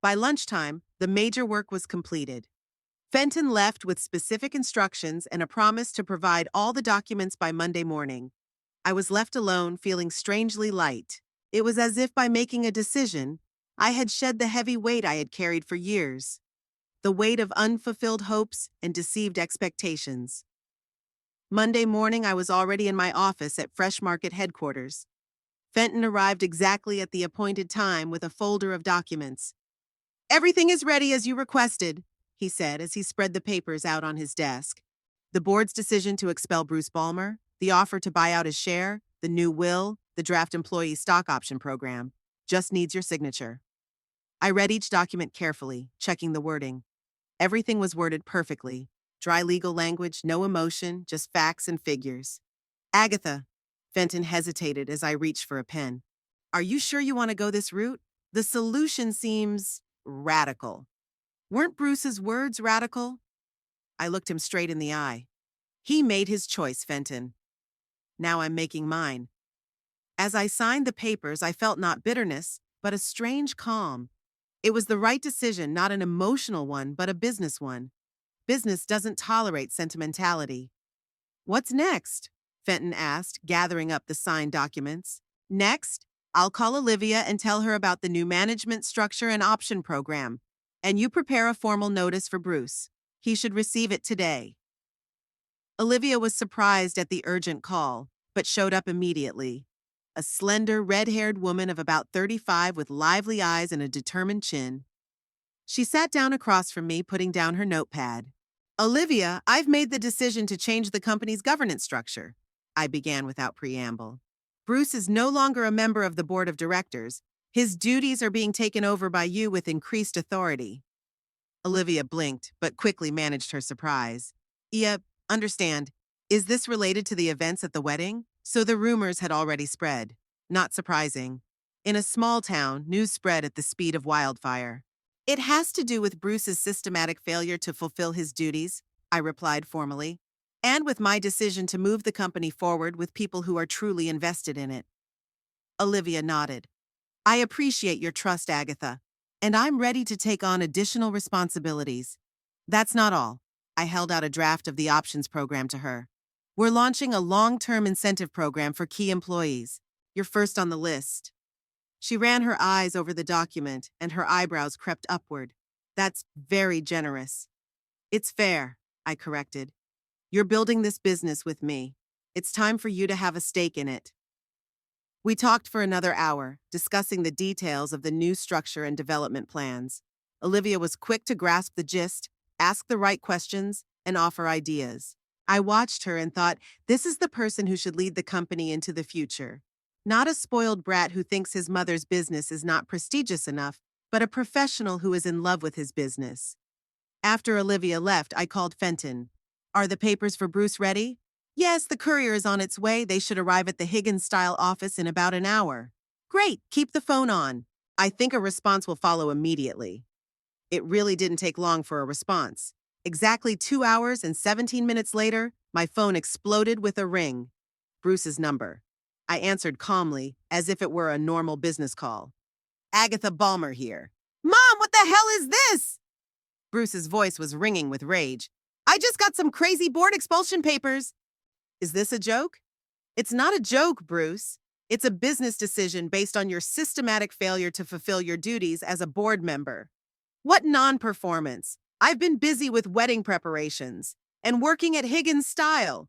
By lunchtime, the major work was completed. Fenton left with specific instructions and a promise to provide all the documents by Monday morning. I was left alone, feeling strangely light. It was as if by making a decision, I had shed the heavy weight I had carried for years. The weight of unfulfilled hopes and deceived expectations. Monday morning, I was already in my office at Fresh Market headquarters. Fenton arrived exactly at the appointed time with a folder of documents. "Everything is ready as you requested," he said as he spread the papers out on his desk. The board's decision to expel Bruce Balmer, the offer to buy out his share, the new will, the draft employee stock option program. Just needs your signature. I read each document carefully, checking the wording. Everything was worded perfectly. Dry legal language, no emotion, just facts and figures. "Agatha," Fenton hesitated as I reached for a pen. "Are you sure you want to go this route? The solution seems radical." Weren't Bruce's words radical? I looked him straight in the eye. He made his choice, Fenton. Now I'm making mine. As I signed the papers, I felt not bitterness, but a strange calm. It was the right decision, not an emotional one, but a business one. Business doesn't tolerate sentimentality. "What's next?" Fenton asked, gathering up the signed documents. "Next, I'll call Olivia and tell her about the new management structure and option program. And you prepare a formal notice for Bruce. He should receive it today." Olivia was surprised at the urgent call, but showed up immediately. A slender, red-haired woman of about 35 with lively eyes and a determined chin. She sat down across from me, putting down her notepad. "Olivia, I've made the decision to change the company's governance structure," I began without preamble. "Bruce is no longer a member of the board of directors. His duties are being taken over by you with increased authority." Olivia blinked, but quickly managed her surprise. "Yeah, understand. Is this related to the events at the wedding?" So the rumors had already spread. Not surprising. In a small town, news spread at the speed of wildfire. "It has to do with Bruce's systematic failure to fulfill his duties," I replied formally, "and with my decision to move the company forward with people who are truly invested in it." Olivia nodded. "I appreciate your trust, Agatha, and I'm ready to take on additional responsibilities. That's not all." I held out a draft of the options program to her. "We're launching a long-term incentive program for key employees. You're first on the list." She ran her eyes over the document, and her eyebrows crept upward. "That's very generous." "It's fair," I corrected. "You're building this business with me. It's time for you to have a stake in it." We talked for another hour, discussing the details of the new structure and development plans. Olivia was quick to grasp the gist, ask the right questions, and offer ideas. I watched her and thought, this is the person who should lead the company into the future. Not a spoiled brat who thinks his mother's business is not prestigious enough, but a professional who is in love with his business. After Olivia left, I called Fenton. "Are the papers for Bruce ready?" "Yes, the courier is on its way. They should arrive at the Higgins-style office in about an hour." "Great, keep the phone on. I think a response will follow immediately." It really didn't take long for a response. Exactly 2 hours and 17 minutes later, my phone exploded with a ring. Bruce's number. I answered calmly, as if it were a normal business call. "Agatha Balmer here." "Mom, what the hell is this?" Bruce's voice was ringing with rage. "I just got some crazy board expulsion papers." "Is this a joke?" "It's not a joke, Bruce. It's a business decision based on your systematic failure to fulfill your duties as a board member." "What non-performance? I've been busy with wedding preparations and working at Higgins Style."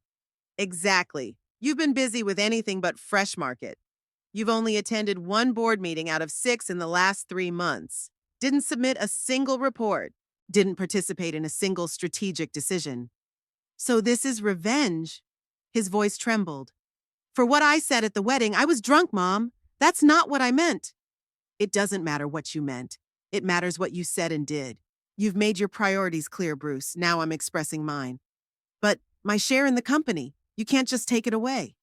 "Exactly. You've been busy with anything but Fresh Market. You've only attended one board meeting out of 6 in the last 3 months. Didn't submit a single report. Didn't participate in a single strategic decision." "So this is revenge?" His voice trembled. "For what I said at the wedding, I was drunk, Mom. That's not what I meant." "It doesn't matter what you meant. It matters what you said and did. You've made your priorities clear, Bruce. Now I'm expressing mine." "But my share in the company, you can't just take it away."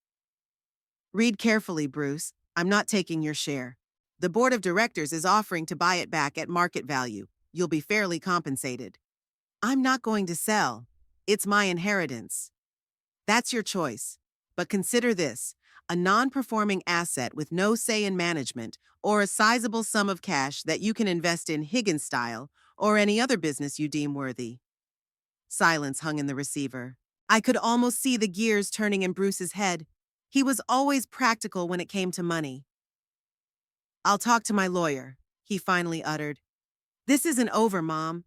"Read carefully, Bruce. I'm not taking your share. The board of directors is offering to buy it back at market value. You'll be fairly compensated." "I'm not going to sell. It's my inheritance." "That's your choice. But consider this, a non-performing asset with no say in management, or a sizable sum of cash that you can invest in Higgins Style or any other business you deem worthy." Silence hung in the receiver. I could almost see the gears turning in Bruce's head. He was always practical when it came to money. "I'll talk to my lawyer," he finally uttered. "This isn't over, Mom."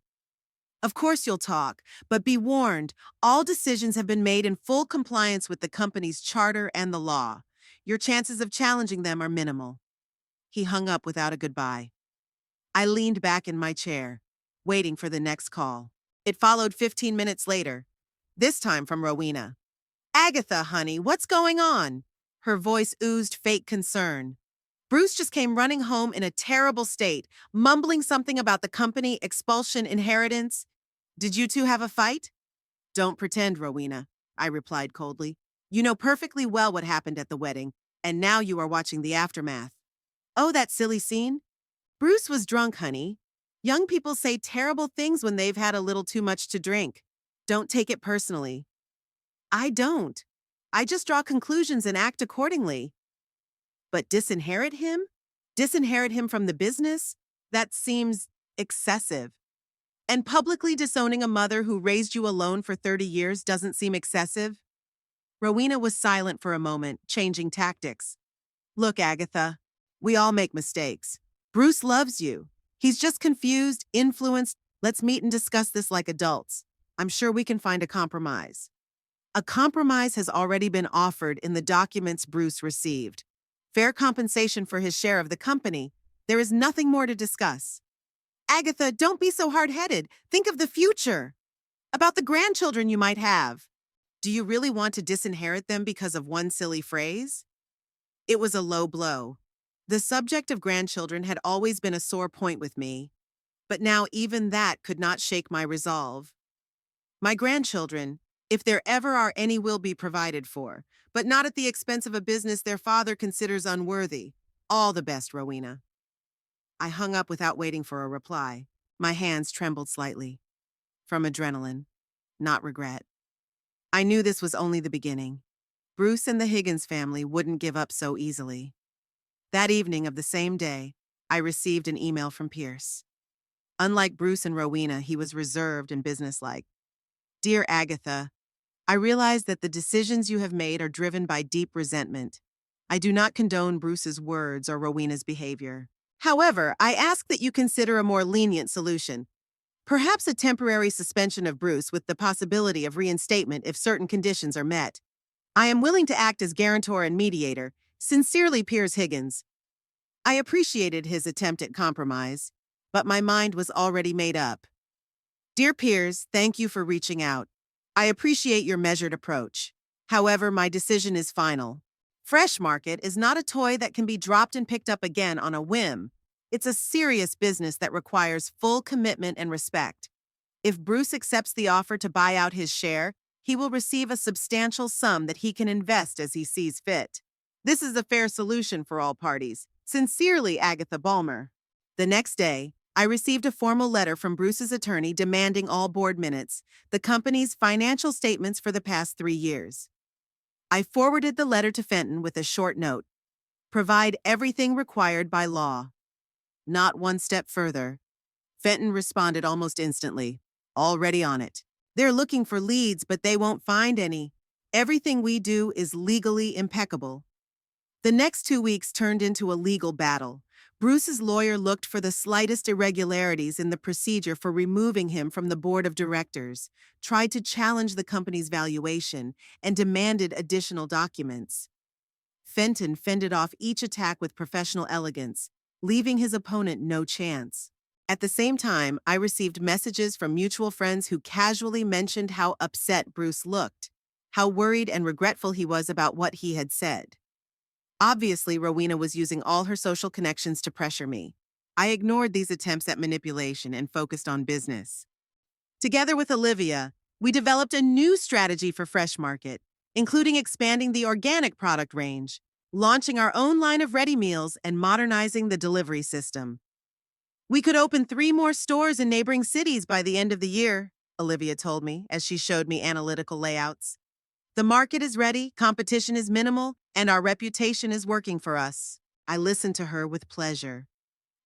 "Of course you'll talk, but be warned, all decisions have been made in full compliance with the company's charter and the law. Your chances of challenging them are minimal." He hung up without a goodbye. I leaned back in my chair, waiting for the next call. It followed 15 minutes later, this time from Rowena. "Agatha, honey, what's going on?" Her voice oozed fake concern. "Bruce just came running home in a terrible state, mumbling something about the company, expulsion, inheritance. Did you two have a fight?" "Don't pretend, Rowena," I replied coldly. "You know perfectly well what happened at the wedding, and now you are watching the aftermath." "Oh, that silly scene? Bruce was drunk, honey. Young people say terrible things when they've had a little too much to drink. Don't take it personally." "I don't. I just draw conclusions and act accordingly." "But disinherit him? Disinherit him from the business? That seems excessive. And publicly disowning a mother who raised you alone for 30 years doesn't seem excessive?" Rowena was silent for a moment, changing tactics. "Look, Agatha, we all make mistakes. Bruce loves you. He's just confused, influenced. Let's meet and discuss this like adults. I'm sure we can find a compromise." A compromise has already been offered in the documents Bruce received. Fair compensation for his share of the company. There is nothing more to discuss. "Agatha, don't be so hard-headed. Think of the future. About the grandchildren you might have. Do you really want to disinherit them because of one silly phrase?" It was a low blow. The subject of grandchildren had always been a sore point with me, but now even that could not shake my resolve. "My grandchildren, if there ever are any, will be provided for, but not at the expense of a business their father considers unworthy. All the best, Rowena." I hung up without waiting for a reply. My hands trembled slightly. From adrenaline, not regret. I knew this was only the beginning. Bruce and the Higgins family wouldn't give up so easily. That evening of the same day, I received an email from Pierce. Unlike Bruce and Rowena, he was reserved and businesslike. "Dear Agatha, I realize that the decisions you have made are driven by deep resentment. I do not condone Bruce's words or Rowena's behavior. However, I ask that you consider a more lenient solution. Perhaps a temporary suspension of Bruce with the possibility of reinstatement if certain conditions are met. I am willing to act as guarantor and mediator. Sincerely, Piers Higgins." I appreciated his attempt at compromise, but my mind was already made up. "Dear Piers, thank you for reaching out. I appreciate your measured approach. However, my decision is final. Fresh Market is not a toy that can be dropped and picked up again on a whim. It's a serious business that requires full commitment and respect. If Bruce accepts the offer to buy out his share, he will receive a substantial sum that he can invest as he sees fit. This is a fair solution for all parties. Sincerely, Agatha Balmer." The next day, I received a formal letter from Bruce's attorney demanding all board minutes, the company's financial statements for the past 3 years. I forwarded the letter to Fenton with a short note. "Provide everything required by law." Not one step further. Fenton responded almost instantly. "Already on it. They're looking for leads, but they won't find any. Everything we do is legally impeccable." The next 2 weeks turned into a legal battle. Bruce's lawyer looked for the slightest irregularities in the procedure for removing him from the board of directors, tried to challenge the company's valuation, and demanded additional documents. Fenton fended off each attack with professional elegance, leaving his opponent no chance. At the same time, I received messages from mutual friends who casually mentioned how upset Bruce looked, how worried and regretful he was about what he had said. Obviously, Rowena was using all her social connections to pressure me. I ignored these attempts at manipulation and focused on business. Together with Olivia, we developed a new strategy for Fresh Market, including expanding the organic product range, launching our own line of ready meals, and modernizing the delivery system. "We could open 3 more stores in neighboring cities by the end of the year," Olivia told me as she showed me analytical layouts. "The market is ready, competition is minimal, and our reputation is working for us." I listened to her with pleasure.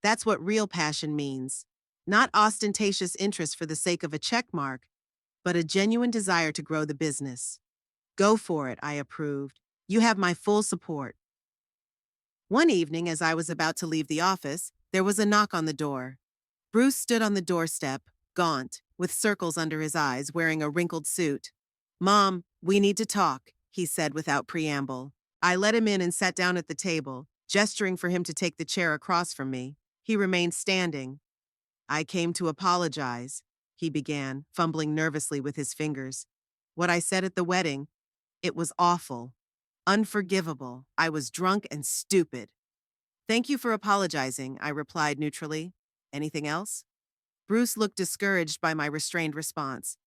That's what real passion means. Not ostentatious interest for the sake of a check mark, but a genuine desire to grow the business. Go for it, I approved. You have my full support. One evening, as I was about to leave the office, there was a knock on the door. Bruce stood on the doorstep, gaunt, with circles under his eyes, wearing a wrinkled suit. "Mom, we need to talk," he said without preamble. I let him in and sat down at the table, gesturing for him to take the chair across from me. He remained standing. "I came to apologize," he began, fumbling nervously with his fingers. "What I said at the wedding, it was awful. Unforgivable. I was drunk and stupid." "Thank you for apologizing," I replied neutrally. "Anything else?" Bruce looked discouraged by my restrained response.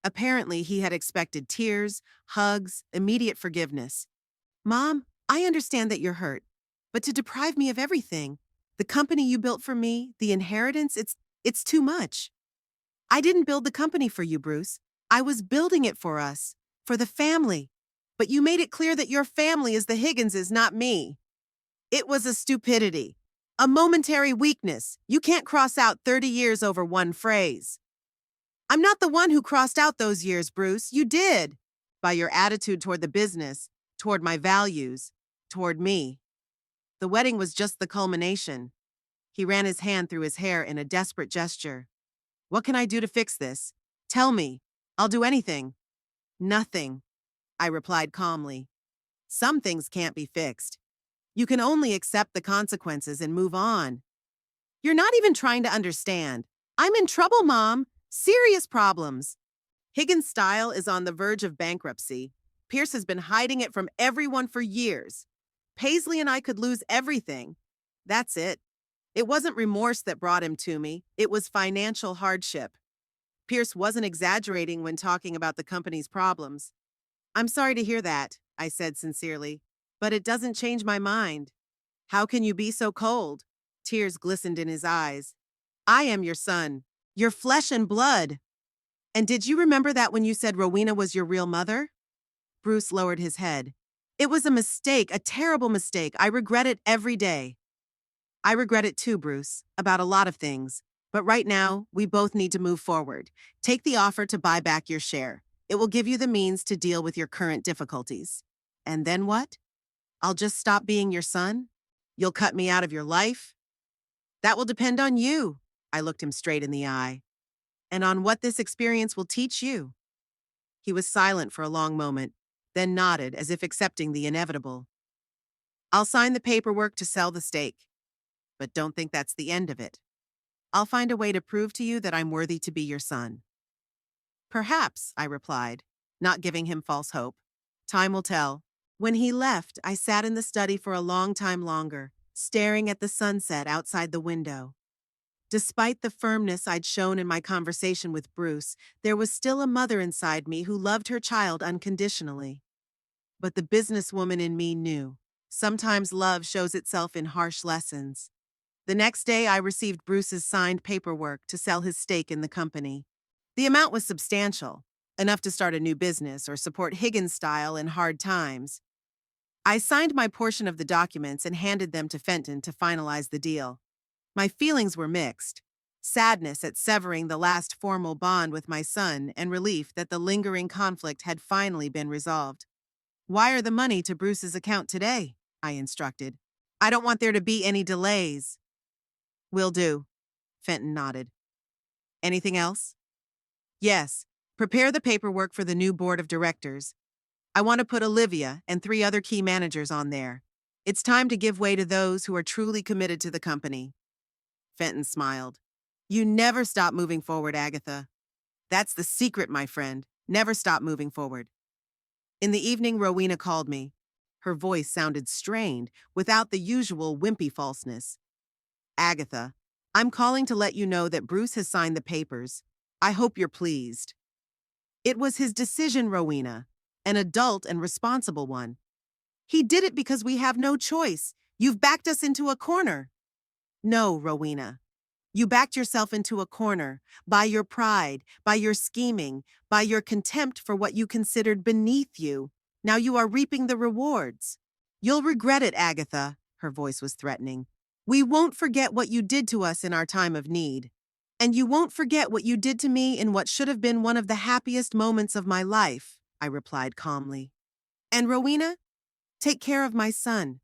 Apparently, he had expected tears, hugs, immediate forgiveness. "Mom, I understand that you're hurt, but to deprive me of everything, the company you built for me, the inheritance, it's too much. I didn't build the company for you, Bruce. I was building it for us, for the family. But you made it clear that your family is the Higginses, not me. It was a stupidity, a momentary weakness. You can't cross out 30 years over one phrase." "I'm not the one who crossed out those years, Bruce. You did. By your attitude toward the business, toward my values, toward me. The wedding was just the culmination." He ran his hand through his hair in a desperate gesture. "What can I do to fix this? Tell me. I'll do anything." "Nothing," I replied calmly. "Some things can't be fixed. You can only accept the consequences and move on." "You're not even trying to understand. I'm in trouble, Mom. Serious problems. Higgins' style is on the verge of bankruptcy. Pierce has been hiding it from everyone for years. Paisley and I could lose everything. That's it. It wasn't remorse that brought him to me. It was financial hardship. Pierce wasn't exaggerating when talking about the company's problems. I'm sorry to hear that," I said sincerely, "but it doesn't change my mind." "How can you be so cold?" Tears glistened in his eyes. "I am your son, your flesh and blood. And did you remember that when you said Rowena was your real mother?" Bruce lowered his head. "It was a mistake, a terrible mistake. I regret it every day." "I regret it too, Bruce, about a lot of things. But right now, we both need to move forward. Take the offer to buy back your share. It will give you the means to deal with your current difficulties." "And then what? I'll just stop being your son? You'll cut me out of your life?" "That will depend on you." I looked him straight in the eye. "And on what this experience will teach you." He was silent for a long moment, then nodded as if accepting the inevitable. "I'll sign the paperwork to sell the stake. But don't think that's the end of it. I'll find a way to prove to you that I'm worthy to be your son." "Perhaps," I replied, not giving him false hope. "Time will tell." When he left, I sat in the study for a long time longer, staring at the sunset outside the window. Despite the firmness I'd shown in my conversation with Bruce, there was still a mother inside me who loved her child unconditionally. But the businesswoman in me knew. Sometimes love shows itself in harsh lessons. The next day, I received Bruce's signed paperwork to sell his stake in the company. The amount was substantial, enough to start a new business or support Higgins' style in hard times. I signed my portion of the documents and handed them to Fenton to finalize the deal. My feelings were mixed. Sadness at severing the last formal bond with my son and relief that the lingering conflict had finally been resolved. "Wire the money to Bruce's account today," I instructed. "I don't want there to be any delays." "Will do," Fenton nodded. "Anything else?" "Yes. Prepare the paperwork for the new board of directors. I want to put Olivia and 3 other key managers on there. It's time to give way to those who are truly committed to the company." Fenton smiled. "You never stop moving forward, Agatha. That's the secret, my friend. Never stop moving forward." In the evening, Rowena called me. Her voice sounded strained, without the usual wimpy falseness. "Agatha, I'm calling to let you know that Bruce has signed the papers. I hope you're pleased." "It was his decision, Rowena. An adult and responsible one. He did it because we have no choice. You've backed us into a corner." "No, Rowena. You backed yourself into a corner, by your pride, by your scheming, by your contempt for what you considered beneath you. Now you are reaping the rewards. You'll regret it, Agatha." Her voice was threatening. "We won't forget what you did to us in our time of need." And you won't forget what you did to me in what should have been one of the happiest moments of my life, I replied calmly. And Rowena, take care of my son.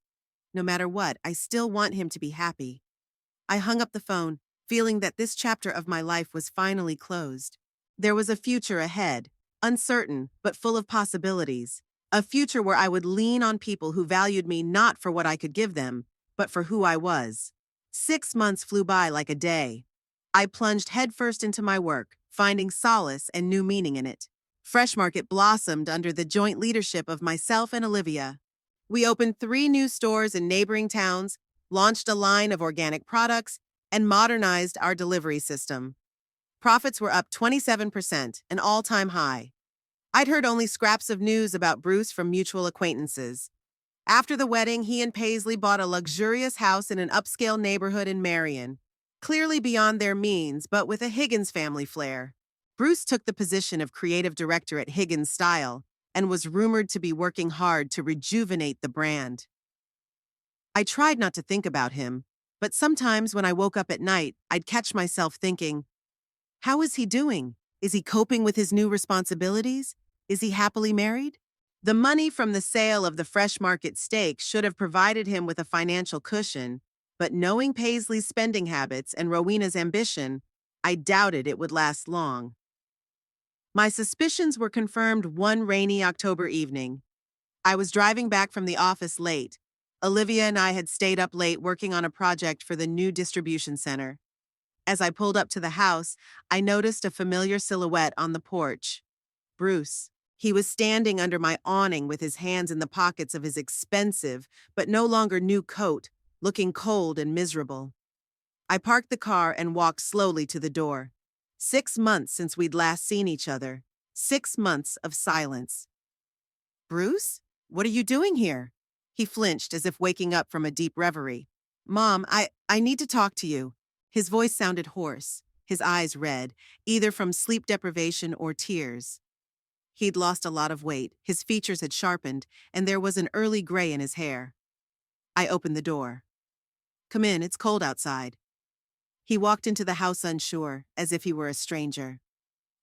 No matter what, I still want him to be happy. I hung up the phone, feeling that this chapter of my life was finally closed. There was a future ahead, uncertain but full of possibilities. A future where I would lean on people who valued me not for what I could give them, but for who I was. 6 months flew by like a day. I plunged headfirst into my work, finding solace and new meaning in it. Fresh Market blossomed under the joint leadership of myself and Olivia. We opened 3 new stores in neighboring towns, launched a line of organic products, and modernized our delivery system. Profits were up 27%, an all-time high. I'd heard only scraps of news about Bruce from mutual acquaintances. After the wedding, he and Paisley bought a luxurious house in an upscale neighborhood in Marion, clearly beyond their means, but with a Higgins family flair. Bruce took the position of creative director at Higgins Style and was rumored to be working hard to rejuvenate the brand. I tried not to think about him, but sometimes when I woke up at night, I'd catch myself thinking, how is he doing? Is he coping with his new responsibilities? Is he happily married? The money from the sale of the Fresh Market stake should have provided him with a financial cushion, but knowing Paisley's spending habits and Rowena's ambition, I doubted it would last long. My suspicions were confirmed one rainy October evening. I was driving back from the office late. Olivia and I had stayed up late working on a project for the new distribution center. As I pulled up to the house, I noticed a familiar silhouette on the porch. Bruce. He was standing under my awning with his hands in the pockets of his expensive, but no longer new coat, looking cold and miserable. I parked the car and walked slowly to the door. 6 months since we'd last seen each other. 6 months of silence. Bruce? What are you doing here? He flinched as if waking up from a deep reverie. Mom, I need to talk to you. His voice sounded hoarse, his eyes red, either from sleep deprivation or tears. He'd lost a lot of weight, his features had sharpened, and there was an early gray in his hair. I opened the door. Come in, it's cold outside. He walked into the house unsure, as if he were a stranger.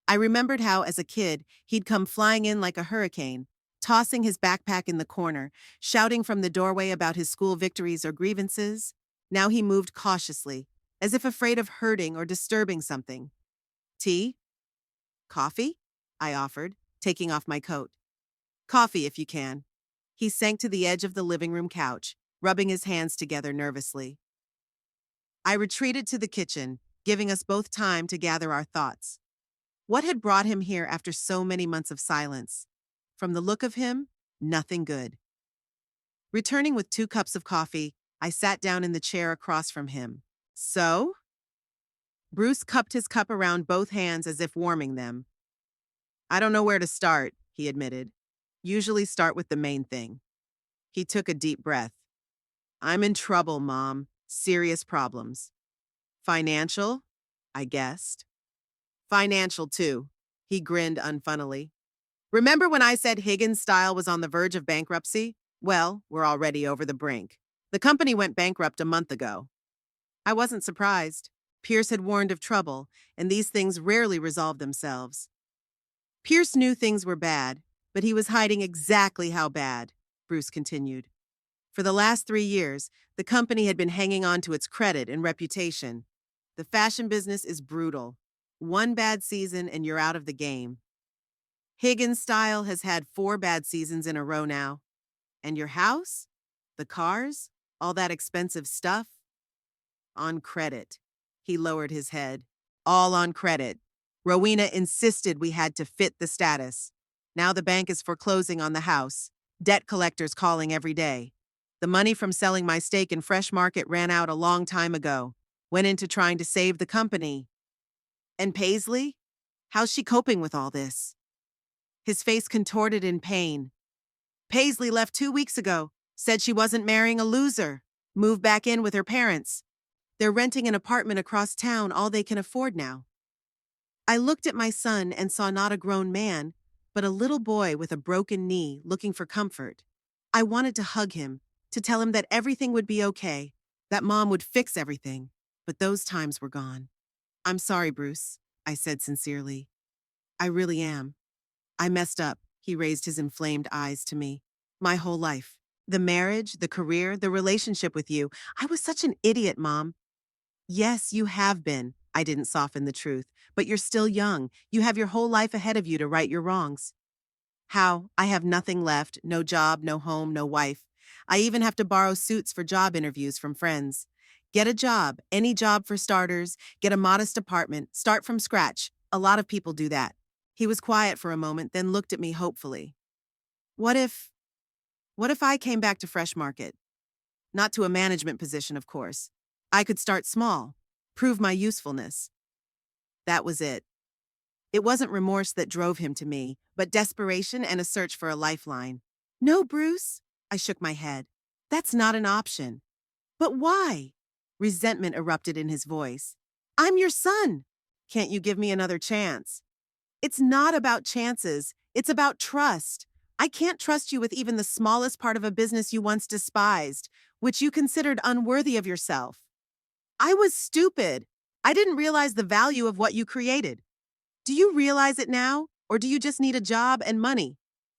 I remembered how, as a kid, he'd come flying in like a hurricane, tossing his backpack in the corner, shouting from the doorway about his school victories or grievances. Now he moved cautiously, as if afraid of hurting or disturbing something. Tea? Coffee? I offered, taking off my coat. Coffee, if you can. He sank to the edge of the living room couch, rubbing his hands together nervously. I retreated to the kitchen, giving us both time to gather our thoughts. What had brought him here after so many months of silence? From the look of him, nothing good. Returning with 2 cups of coffee, I sat down in the chair across from him. So? Bruce cupped his cup around both hands as if warming them. I don't know where to start, he admitted. Usually start with the main thing. He took a deep breath. I'm in trouble, Mom. Serious problems. Financial? I guessed. Financial, too. He grinned unfunnily. Remember when I said Higgins Style was on the verge of bankruptcy? Well, we're already over the brink. The company went bankrupt a month ago. I wasn't surprised. Pierce had warned of trouble, and these things rarely resolve themselves. Pierce knew things were bad, but he was hiding exactly how bad, Bruce continued. For the last 3 years, the company had been hanging on to its credit and reputation. The fashion business is brutal. One bad season and you're out of the game. Higgins Style has had 4 bad seasons in a row now. And your house? The cars? All that expensive stuff? On credit. He lowered his head. All on credit. Rowena insisted we had to fit the status. Now the bank is foreclosing on the house. Debt collectors calling every day. The money from selling my stake in Fresh Market ran out a long time ago. Went into trying to save the company. And Paisley? How's she coping with all this? His face contorted in pain. Paisley left 2 weeks ago, said she wasn't marrying a loser, moved back in with her parents. They're renting an apartment across town, all they can afford now. I looked at my son and saw not a grown man, but a little boy with a broken knee looking for comfort. I wanted to hug him, to tell him that everything would be okay, that Mom would fix everything, but those times were gone. I'm sorry, Bruce, I said sincerely. I really am. I messed up. He raised his inflamed eyes to me. My whole life. The marriage, the career, the relationship with you. I was such an idiot, Mom. Yes, you have been. I didn't soften the truth. But you're still young. You have your whole life ahead of you to right your wrongs. How? I have nothing left. No job, no home, no wife. I even have to borrow suits for job interviews from friends. Get a job, any job for starters. Get a modest apartment. Start from scratch. A lot of people do that. He was quiet for a moment, then looked at me hopefully. What if, what if I came back to Fresh Market? Not to a management position, of course. I could start small, prove my usefulness. That was it. It wasn't remorse that drove him to me, but desperation and a search for a lifeline. No, Bruce, I shook my head. That's not an option. But why? Resentment erupted in his voice. I'm your son. Can't you give me another chance? It's not about chances. It's about trust. I can't trust you with even the smallest part of a business you once despised, which you considered unworthy of yourself. I was stupid. I didn't realize the value of what you created. Do you realize it now, or do you just need a job and money?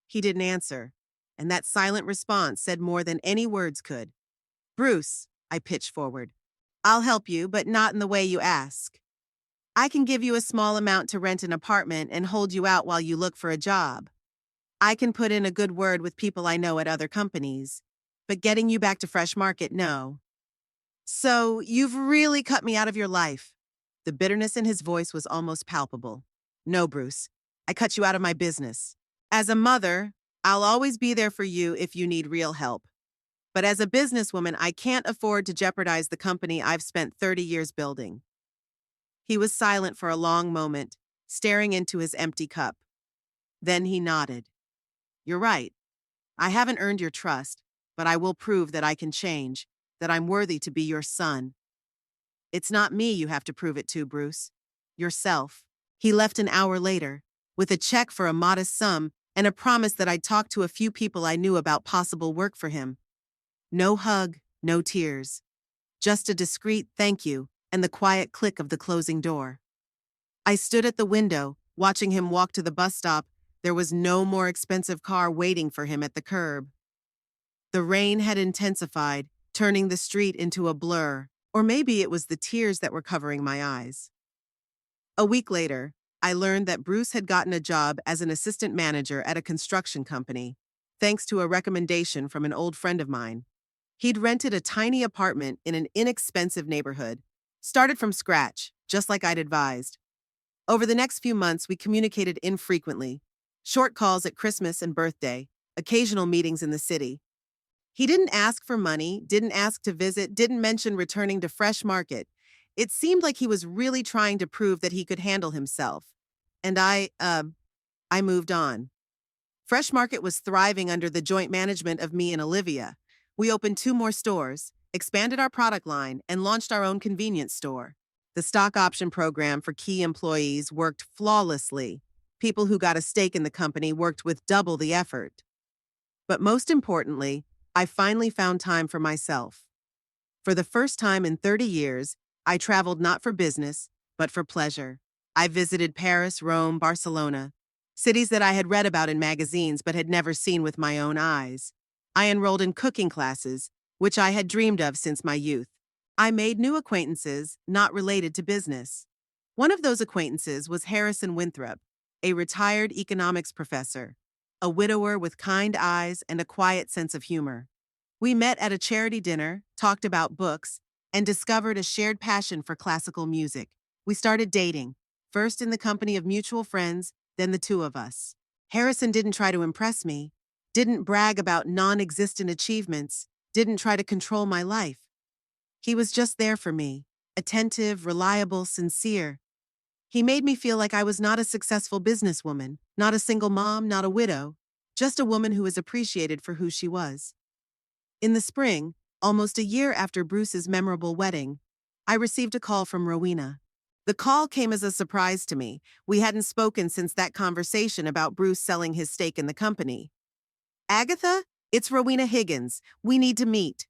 He didn't answer, and that silent response said more than any words could. Bruce, I pitched forward. I'll help you, but not in the way you ask. I can give you a small amount to rent an apartment and hold you out while you look for a job. I can put in a good word with people I know at other companies. But getting you back to Fresh Market, no. So, you've really cut me out of your life. The bitterness in his voice was almost palpable. No, Bruce. I cut you out of my business. As a mother, I'll always be there for you if you need real help. But as a businesswoman, I can't afford to jeopardize the company I've spent 30 years building. He was silent for a long moment, staring into his empty cup. Then he nodded. You're right. I haven't earned your trust, but I will prove that I can change, that I'm worthy to be your son. It's not me you have to prove it to, Bruce. Yourself. He left an hour later, with a check for a modest sum and a promise that I'd talk to a few people I knew about possible work for him. No hug, no tears. Just a discreet thank you and the quiet click of the closing door. I stood at the window, watching him walk to the bus stop. There was no more expensive car waiting for him at the curb. The rain had intensified, turning the street into a blur, or maybe it was the tears that were covering my eyes. A week later, I learned that Bruce had gotten a job as an assistant manager at a construction company, thanks to a recommendation from an old friend of mine. He'd rented a tiny apartment in an inexpensive neighborhood, started from scratch, just like I'd advised. Over the next few months, we communicated infrequently, short calls at Christmas and birthday, occasional meetings in the city. He didn't ask for money, didn't ask to visit, didn't mention returning to Fresh Market. It seemed like he was really trying to prove that he could handle himself. And I moved on. Fresh Market was thriving under the joint management of me and Olivia. We opened 2 more stores, expanded our product line, and launched our own convenience store. The stock option program for key employees worked flawlessly. People who got a stake in the company worked with double the effort. But most importantly, I finally found time for myself. For the first time in 30 years, I traveled not for business, but for pleasure. I visited Paris, Rome, Barcelona, cities that I had read about in magazines but had never seen with my own eyes. I enrolled in cooking classes, which I had dreamed of since my youth. I made new acquaintances not related to business. One of those acquaintances was Harrison Winthrop, a retired economics professor, a widower with kind eyes and a quiet sense of humor. We met at a charity dinner, talked about books, and discovered a shared passion for classical music. We started dating, first in the company of mutual friends, then the 2 of us. Harrison didn't try to impress me, didn't brag about non-existent achievements, didn't try to control my life. He was just there for me, attentive, reliable, sincere. He made me feel like I was not a successful businesswoman, not a single mom, not a widow, just a woman who was appreciated for who she was. In the spring, almost a year after Bruce's memorable wedding, I received a call from Rowena. The call came as a surprise to me. We hadn't spoken since that conversation about Bruce selling his stake in the company. Agatha, it's Rowena Higgins. We need to meet.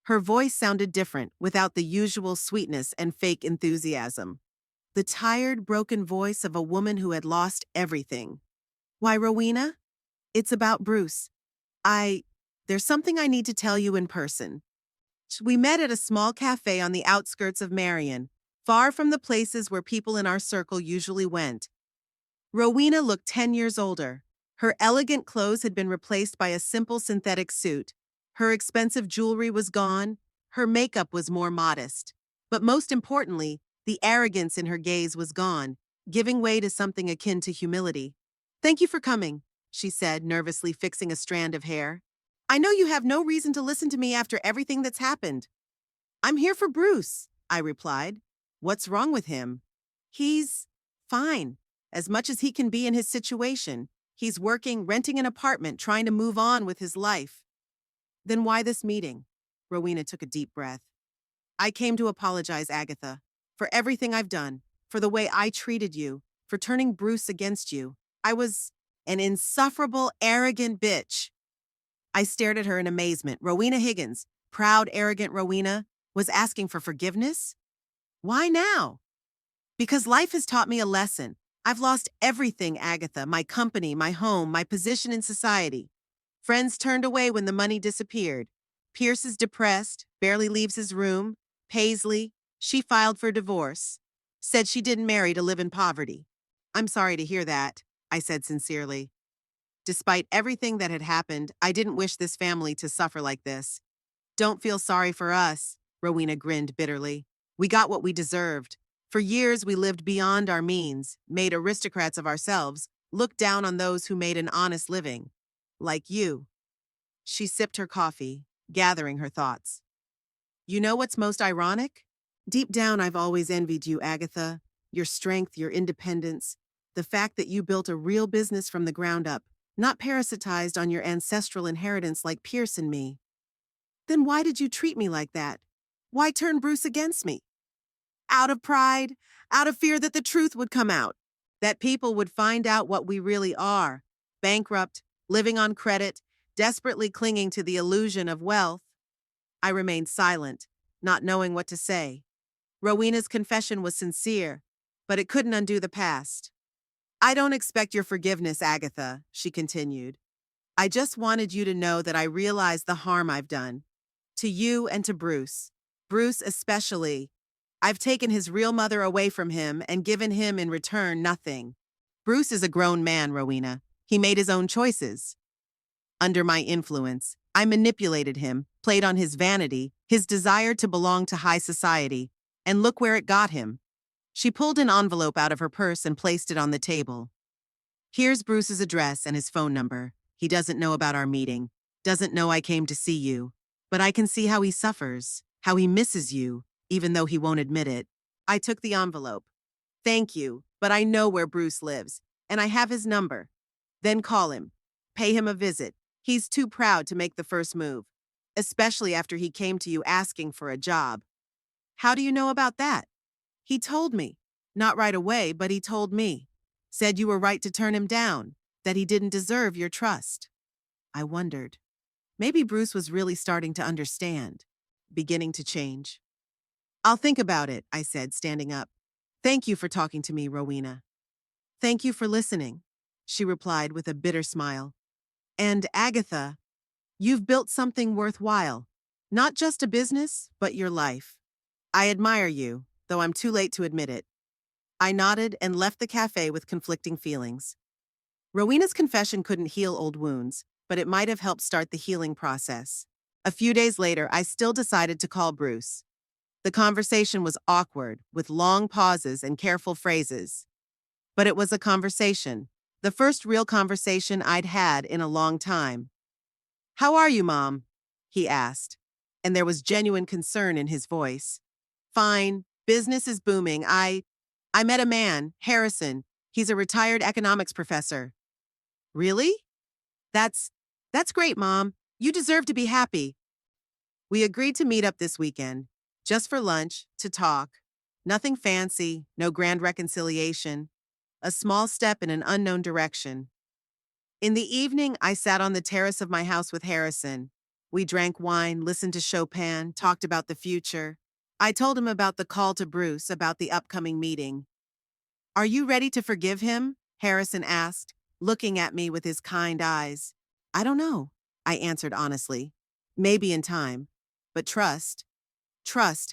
Her voice sounded different, without the usual sweetness and fake enthusiasm. the tired, broken voice of a woman who had lost everything. Why, Rowena? It's about Bruce. I. There's something I need to tell you in person. We met at a small cafe on the outskirts of Marion, far from the places where people in our circle usually went. Rowena looked 10 years older. Her elegant clothes had been replaced by a simple synthetic suit. Her expensive jewelry was gone. Her makeup was more modest. But most importantly, the arrogance in her gaze was gone, giving way to something akin to humility. "Thank you for coming," she said, nervously fixing a strand of hair. "I know you have no reason to listen to me after everything that's happened." "I'm here for Bruce," I replied. "What's wrong with him?" "He's fine, as much as he can be in his situation. He's working, renting an apartment, trying to move on with his life." "Then why this meeting?" Rowena took a deep breath. "I came to apologize, Agatha, for everything I've done, for the way I treated you, for turning Bruce against you. I was an insufferable, arrogant bitch." I stared at her in amazement. Rowena Higgins, proud, arrogant Rowena, was asking for forgiveness? Why now? "Because life has taught me a lesson. I've lost everything, Agatha, my company, my home, my position in society. Friends turned away when the money disappeared. Pierce is depressed, barely leaves his room. Paisley, she filed for divorce. Said she didn't marry to live in poverty." "I'm sorry to hear that," I said sincerely. Despite everything that had happened, I didn't wish this family to suffer like this. "Don't feel sorry for us," Rowena grinned bitterly. "We got what we deserved. For years we lived beyond our means, made aristocrats of ourselves, looked down on those who made an honest living. Like you." She sipped her coffee, gathering her thoughts. "You know what's most ironic? Deep down, I've always envied you, Agatha. Your strength, your independence, the fact that you built a real business from the ground up, not parasitized on your ancestral inheritance like Pierce and me. Then why did you treat me like that? Why turn Bruce against me? Out of pride, out of fear that the truth would come out, that people would find out what we really are, bankrupt, living on credit, desperately clinging to the illusion of wealth." I remained silent, not knowing what to say. Rowena's confession was sincere, but it couldn't undo the past. "I don't expect your forgiveness, Agatha," she continued. "I just wanted you to know that I realize the harm I've done. To you and to Bruce. Bruce especially. I've taken his real mother away from him and given him in return nothing. Bruce is a grown man, Rowena. He made his own choices. Under my influence, I manipulated him, played on his vanity, his desire to belong to high society, and look where it got him." She pulled an envelope out of her purse and placed it on the table. "Here's Bruce's address and his phone number. He doesn't know about our meeting, doesn't know I came to see you, but I can see how he suffers, how he misses you, even though he won't admit it." I took the envelope. "Thank you, but I know where Bruce lives, and I have his number. Then call him. Pay him a visit. He's too proud to make the first move, especially after he came to you asking for a job." "How do you know about that?" "He told me. Not right away, but he told me. Said you were right to turn him down, that he didn't deserve your trust." I wondered. Maybe Bruce was really starting to understand, beginning to change. "I'll think about it," I said, standing up. "Thank you for talking to me, Rowena." "Thank you for listening," she replied with a bitter smile. "And Agatha, you've built something worthwhile. Not just a business, but your life. I admire you, though I'm too late to admit it." I nodded and left the cafe with conflicting feelings. Rowena's confession couldn't heal old wounds, but it might have helped start the healing process. A few days later, I still decided to call Bruce. The conversation was awkward, with long pauses and careful phrases. But it was a conversation, the first real conversation I'd had in a long time. "How are you, Mom?" he asked, and there was genuine concern in his voice. "Fine, business is booming. I met a man, Harrison. He's a retired economics professor." "Really? That's that's great, Mom. You deserve to be happy." We agreed to meet up this weekend, just for lunch, to talk. Nothing fancy, no grand reconciliation. A small step in an unknown direction. In the evening, I sat on the terrace of my house with Harrison. We drank wine, listened to Chopin, talked about the future. I told him about the call to Bruce, about the upcoming meeting. Are you ready to forgive him? Harrison asked, looking at me with his kind eyes. I don't know, I answered honestly. Maybe in time. But trust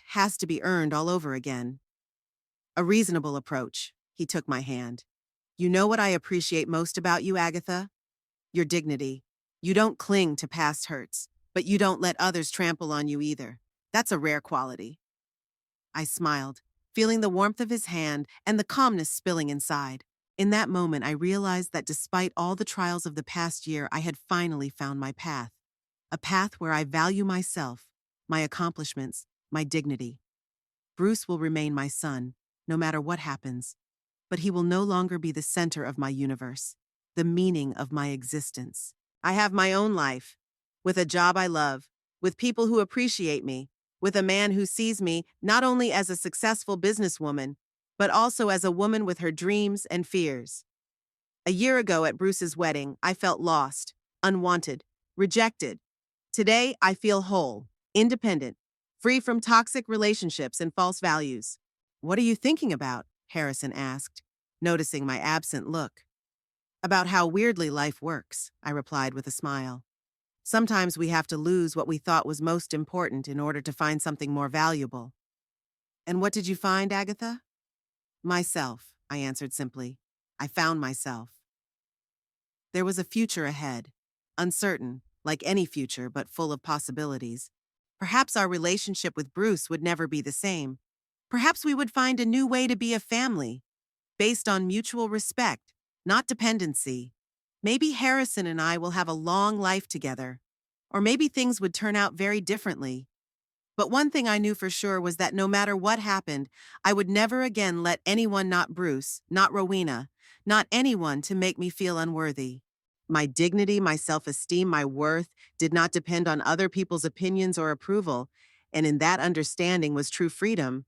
has to be earned all over again. A reasonable approach. He took my hand. You know what I appreciate most about you, Agatha? Your dignity. You don't cling to past hurts, but you don't let others trample on you either. That's a rare quality. I smiled, feeling the warmth of his hand and the calmness spilling inside. In that moment, I realized that despite all the trials of the past year, I had finally found my path. A path where I value myself, my accomplishments, my dignity. Bruce will remain my son, no matter what happens, but he will no longer be the center of my universe, the meaning of my existence. I have my own life, with a job I love, with people who appreciate me, with a man who sees me not only as a successful businesswoman, but also as a woman with her dreams and fears. A year ago at Bruce's wedding, I felt lost, unwanted, rejected. Today, I feel whole, independent, free from toxic relationships and false values. What are you thinking about? Harrison asked, noticing my absent look. About how weirdly life works, I replied with a smile. Sometimes we have to lose what we thought was most important in order to find something more valuable. And what did you find, Agatha? Myself, I answered simply. I found myself. There was a future ahead, uncertain, like any future, but full of possibilities. Perhaps our relationship with Bruce would never be the same. Perhaps we would find a new way to be a family, based on mutual respect, not dependency. Maybe Harrison and I will have a long life together. Or maybe things would turn out very differently. But one thing I knew for sure was that no matter what happened, I would never again let anyone, not Bruce, not Rowena, not anyone, to make me feel unworthy. My dignity, my self-esteem, my worth did not depend on other people's opinions or approval, and in that understanding was true freedom.